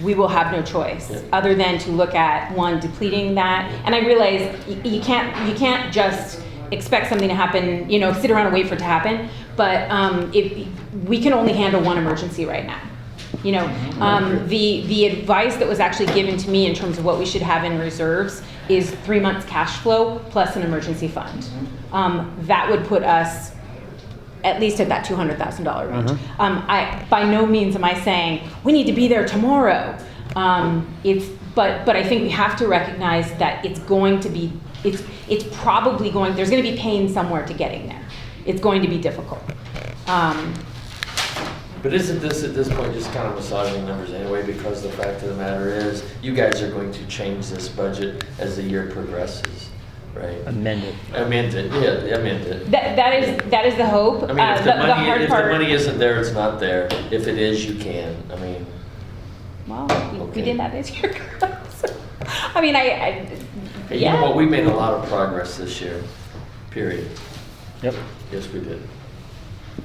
Speaker 4: we will have no choice
Speaker 8: Yeah.
Speaker 4: other than to look at, one, depleting that. And I realize you can't just expect something to happen, sit around and wait for it to happen. But if we can only handle one emergency right now. The advice that was actually given to me in terms of what we should have in reserves is 3 months cash flow plus an emergency fund. That would put us at least at that $200,000 range. By no means am I saying we need to be there tomorrow. But I think we have to recognize that it's going to be, it's probably going, there's going to be pain somewhere to getting there. It's going to be difficult.
Speaker 8: But isn't this at this point just kind of massaging numbers anyway? Because the fact of the matter is, you guys are going to change this budget as the year progresses, right?
Speaker 1: Amended.
Speaker 8: Amend it, yeah, amend it.
Speaker 4: That is the hope.
Speaker 8: I mean, if the
Speaker 4: hard
Speaker 8: if the
Speaker 4: part-
Speaker 8: money isn't there, it's not there. If it is, you can. I mean,
Speaker 4: Well, we
Speaker 8: Okay.
Speaker 4: did that this year. I mean,
Speaker 8: hey, you know what? We made a lot of progress this year, period.
Speaker 1: Yep.
Speaker 8: Yes, we did.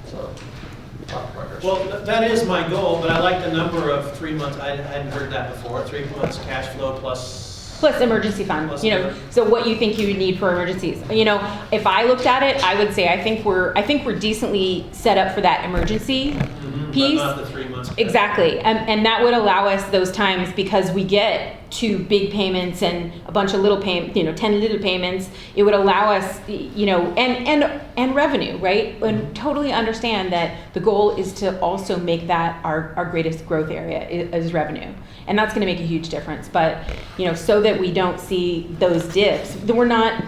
Speaker 8: So, a lot of progress.
Speaker 7: Well, that is my goal, but I like the number of 3 months. I hadn't heard that before. 3 months cash flow
Speaker 4: Plus emergency fund,
Speaker 7: Plus
Speaker 4: so what you think you would need for emergencies. If I looked at it, I would say I think we're decently set up for that emergency piece.
Speaker 7: But not the 3 months. cash.
Speaker 4: Exactly, and that would allow us those times because we get 2 big payments and a bunch of little 10 little payments. It would allow us, and revenue, right? And totally understand that the goal is to also make that our greatest growth area is revenue, and that's going to make a huge difference. But so that we don't see those dips, then we're not,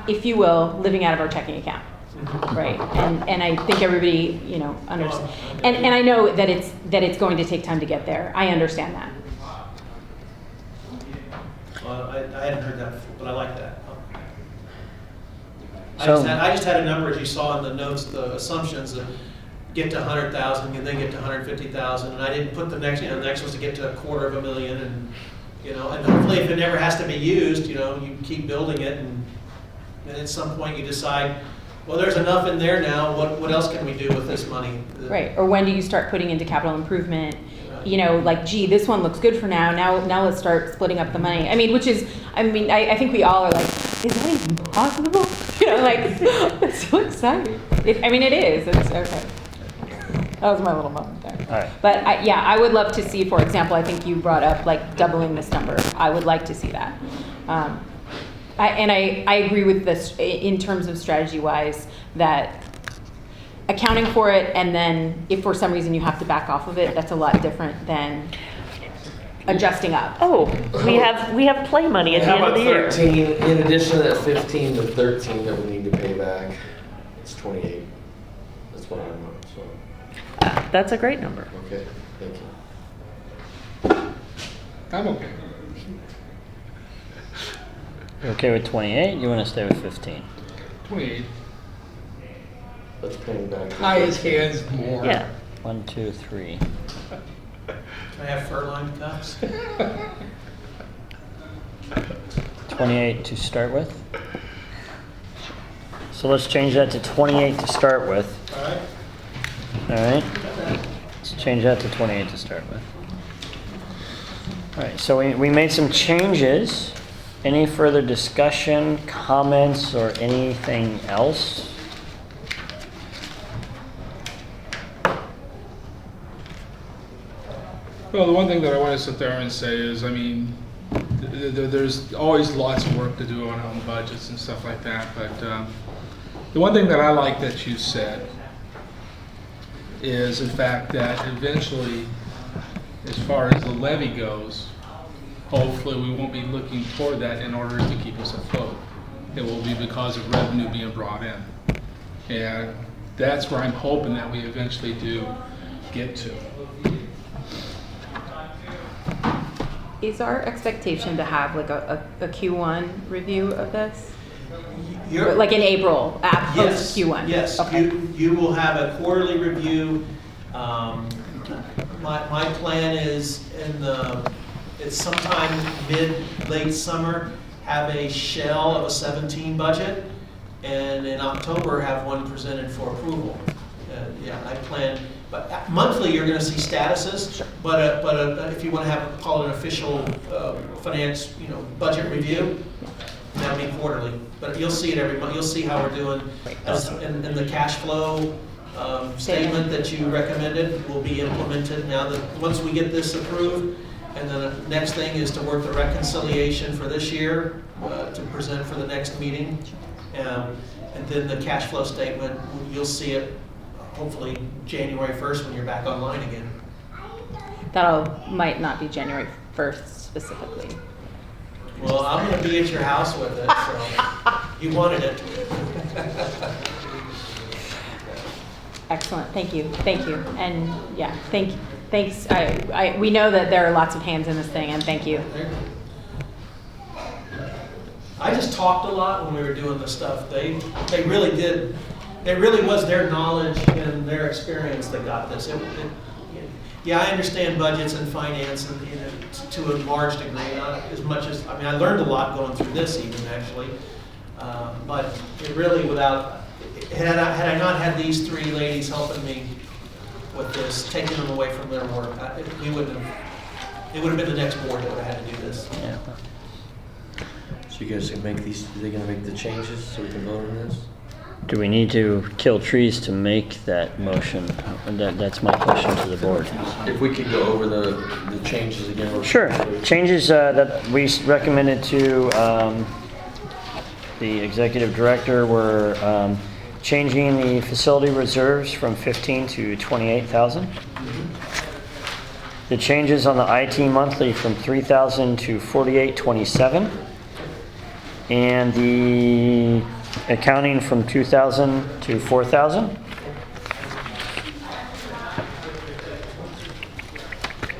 Speaker 4: if you will, living out of our checking account. Right, and I think everybody, understands, and I know that it's going to take time to get there. I understand that.
Speaker 7: Well, I hadn't heard that before, but I like that.
Speaker 1: So-
Speaker 7: I just had a number, as you saw in the notes, the assumptions that get to 100,000 and then get to 150,000, and I didn't put the next was to get to $250,000, and hopefully if it never has to be used, you keep building it, and at some point you decide, well, there's enough in there now, what else can we do with this money?
Speaker 4: Right, or when do you start putting into capital improvement? Like, gee, this one looks good for now. Now let's start splitting up the money. I think we all are like, is that even possible? It's so exciting. It is. It's okay. That was my little moment there.
Speaker 1: All right.
Speaker 4: But I would love to see, for example, I think you brought up like doubling this number. I would like to see that. I agree with this in terms of strategy-wise, that accounting for it, and then if for some reason you have to back off of it, that's a lot different than adjusting up.
Speaker 2: Oh, we have play money at the
Speaker 8: How
Speaker 2: end of
Speaker 8: about
Speaker 2: the year.
Speaker 8: 13, in addition to that 15 to 13 that we need to pay back, it's 28. That's what I want, so,
Speaker 2: That's a great number.
Speaker 8: okay, thank you.
Speaker 6: I'm okay.
Speaker 1: You okay with 28? You want to stay with 15?
Speaker 6: 28.
Speaker 8: Let's pay him back.
Speaker 6: Highest hands more.
Speaker 2: Yeah.
Speaker 1: 1, 2, 3.
Speaker 7: Can I have fur-lined cuffs?
Speaker 1: 28 to start with? So let's change that to 28 to start with.
Speaker 7: All right?
Speaker 1: All right? Let's change that to 28 to start with. All right, so we made some changes. Any further discussion, comments, or anything else?
Speaker 6: Well, the one thing that I want to sit there and say is, I mean, there's always lots of work to do on budgets and stuff like that, but the one thing that I like that you said is, in fact, that eventually, as far as the levy goes, hopefully we won't be looking toward that in order to keep us afloat. It will be because of revenue being brought in. And that's where I'm hoping that we eventually do get to.
Speaker 4: Is our expectation to have like a Q1 review of this?
Speaker 7: You're-
Speaker 4: Like in April,
Speaker 7: Yes,
Speaker 4: post Q1?
Speaker 7: Yes,
Speaker 4: Okay.
Speaker 7: you will have a quarterly review. My plan is it's sometime late summer, have a shell of a 17 budget, and in October, have one presented for approval. Yeah, I plan, but monthly, you're gonna see statuses, but if you wanna call it an official finance, budget review, that'll be quarterly. But you'll see it every month, you'll see how we're doing. And the cash flow statement that you recommended will be implemented now that, once we get this approved. And then the next thing is to work the reconciliation for this year, to present for the next meeting. And then the cash flow statement, you'll see it hopefully January 1st when you're back online again.
Speaker 4: Might not be January 1st specifically.
Speaker 7: Well, I'm gonna be at your house with it, so you wanted it.
Speaker 4: Excellent, thank you. And yeah, thanks. We know that there are lots of hands in this thing, and thank you.
Speaker 7: I just talked a lot when we were doing this stuff. They really did. It really was their knowledge and their experience that got this. Yeah, I understand budgets and finance and, to a large degree, not as much as, I mean, I learned a lot going through this even actually. But it really had I not had these three ladies helping me with this, taking them away from their work, it would have been the next board that would have had to do this.
Speaker 1: Yeah.
Speaker 8: So you guys can make these, are they gonna make the changes so we can vote on this?
Speaker 1: Do we need to kill trees to make that motion? That's my question to the board.
Speaker 8: If we could go over the changes again.
Speaker 1: Sure. Changes that we recommended to the executive director were changing the facility reserves from 15 to 28,000. The changes on the IT monthly from 3,000 to 4827. And the accounting from 2,000 to 4,000.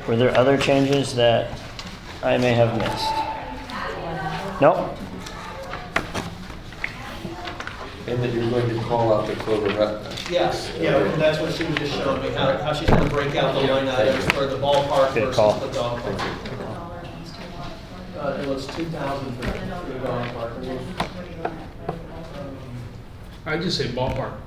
Speaker 1: Were there other changes that I may have missed? Nope.
Speaker 8: And that you're going to call out the quota.
Speaker 7: Yes, yeah, and that's what she was just showing me, how she's gonna break out the line items for the ballpark
Speaker 1: Good
Speaker 7: versus
Speaker 1: call.
Speaker 7: the dog park. It was 2,000 for the dog park.
Speaker 6: I'd just say ballpark,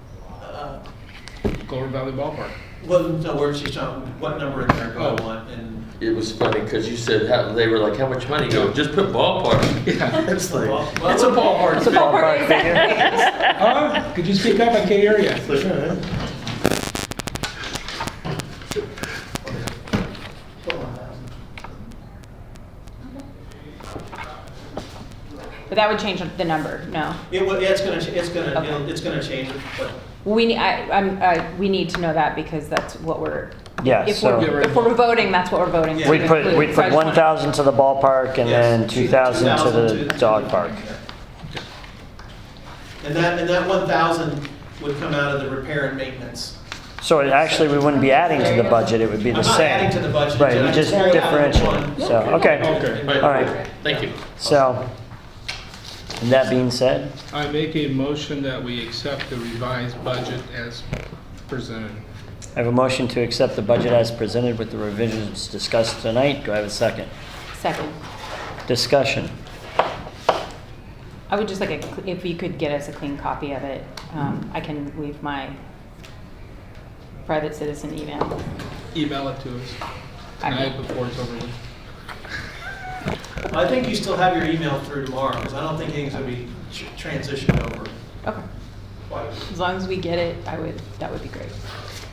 Speaker 6: Glover Valley Ballpark.
Speaker 7: Well, no, where she's showing, what number in there do I want, and.
Speaker 8: It was funny because you said they were like, how much money? You go, just put ballpark.
Speaker 6: Yeah.
Speaker 8: It's like,
Speaker 7: Well,
Speaker 8: it's a ballpark.
Speaker 1: It's a ballpark figure.
Speaker 6: Could you speak up? I can't hear you.
Speaker 4: But that would change the number, no.
Speaker 7: It's gonna change it, but.
Speaker 4: We need to know that because that's what we're,
Speaker 1: Yeah,
Speaker 4: if
Speaker 1: so
Speaker 4: we're voting, that's what we're voting.
Speaker 7: Yeah.
Speaker 1: we'd put
Speaker 4: So I just wanna-
Speaker 1: 1,000 to the ballpark and
Speaker 7: Yes,
Speaker 1: then 2,000 to the dog park.
Speaker 7: And that 1,000 would come out of the repair and maintenance.
Speaker 1: So actually, we wouldn't be adding to the budget, it would be the
Speaker 7: I'm not
Speaker 1: same.
Speaker 7: adding to the budget.
Speaker 1: Right,
Speaker 7: I
Speaker 1: we just
Speaker 7: pulled out
Speaker 1: differentiate.
Speaker 7: one.
Speaker 1: So, okay,
Speaker 6: Okay.
Speaker 1: all right.
Speaker 8: Thank you.
Speaker 1: So, and that being said,
Speaker 6: I make a motion that we accept the revised budget as presented.
Speaker 1: I have a motion to accept the budget as presented with the revisions discussed tonight. Do I have a second?
Speaker 4: Second.
Speaker 1: Discussion.
Speaker 4: I would just like, if you could get us a clean copy of it, I can leave my private citizen email.
Speaker 6: Email it to us tonight before it's over with.
Speaker 7: I think you still have your email through tomorrow, because I don't think anything's gonna be transitioned over.
Speaker 4: Okay.
Speaker 7: Quite.
Speaker 4: As long as we get it, that would be great.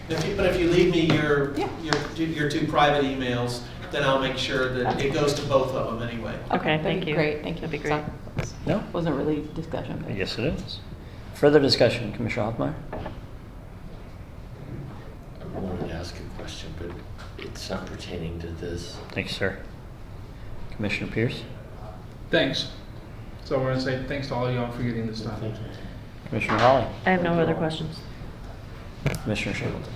Speaker 7: But if you leave me your,
Speaker 4: Yeah.
Speaker 7: your two private emails, then I'll make sure that it goes to both of them anyway.
Speaker 2: Okay,
Speaker 4: That'd
Speaker 2: thank
Speaker 4: be
Speaker 2: you.
Speaker 4: Great, thank you.
Speaker 2: That'd be great.
Speaker 1: No?
Speaker 4: Wasn't really discussion. but-
Speaker 1: Yes, it is. Further discussion, Commissioner Hoffmeyer?
Speaker 8: I wanted to ask a question, but it's not pertaining to this.
Speaker 1: Thank you, sir. Commissioner Pierce?
Speaker 6: Thanks. So we're gonna say thanks to all of y'all for getting this done.
Speaker 8: Thank you.
Speaker 1: Commissioner Holly?
Speaker 2: I have no other questions.
Speaker 1: Commissioner Singleton?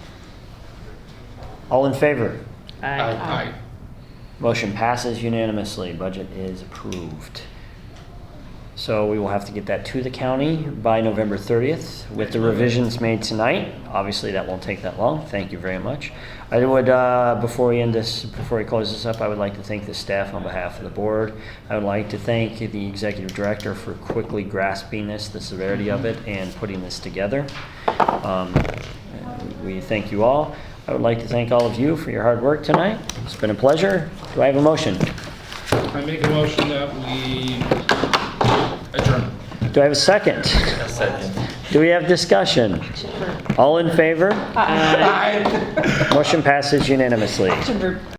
Speaker 1: All in favor?
Speaker 2: Aye.
Speaker 6: Aye.
Speaker 1: Motion passes unanimously. Budget is approved. So we will have to get that to the county by November 30th with the revisions made tonight. Obviously, that won't take that long. Thank you very much. I would, before we close this up, I would like to thank the staff on behalf of the board. I would like to thank the executive director for quickly grasping this, the severity of it, and putting this together. We thank you all. I would like to thank all of you for your hard work tonight. It's been a pleasure. Do I have a motion?
Speaker 6: I make a motion that we adjourn.
Speaker 1: Do I have a second?
Speaker 8: A second.
Speaker 1: Do we have discussion? All in favor?
Speaker 6: Aye.
Speaker 1: Motion passes unanimously.
Speaker 4: Action verb.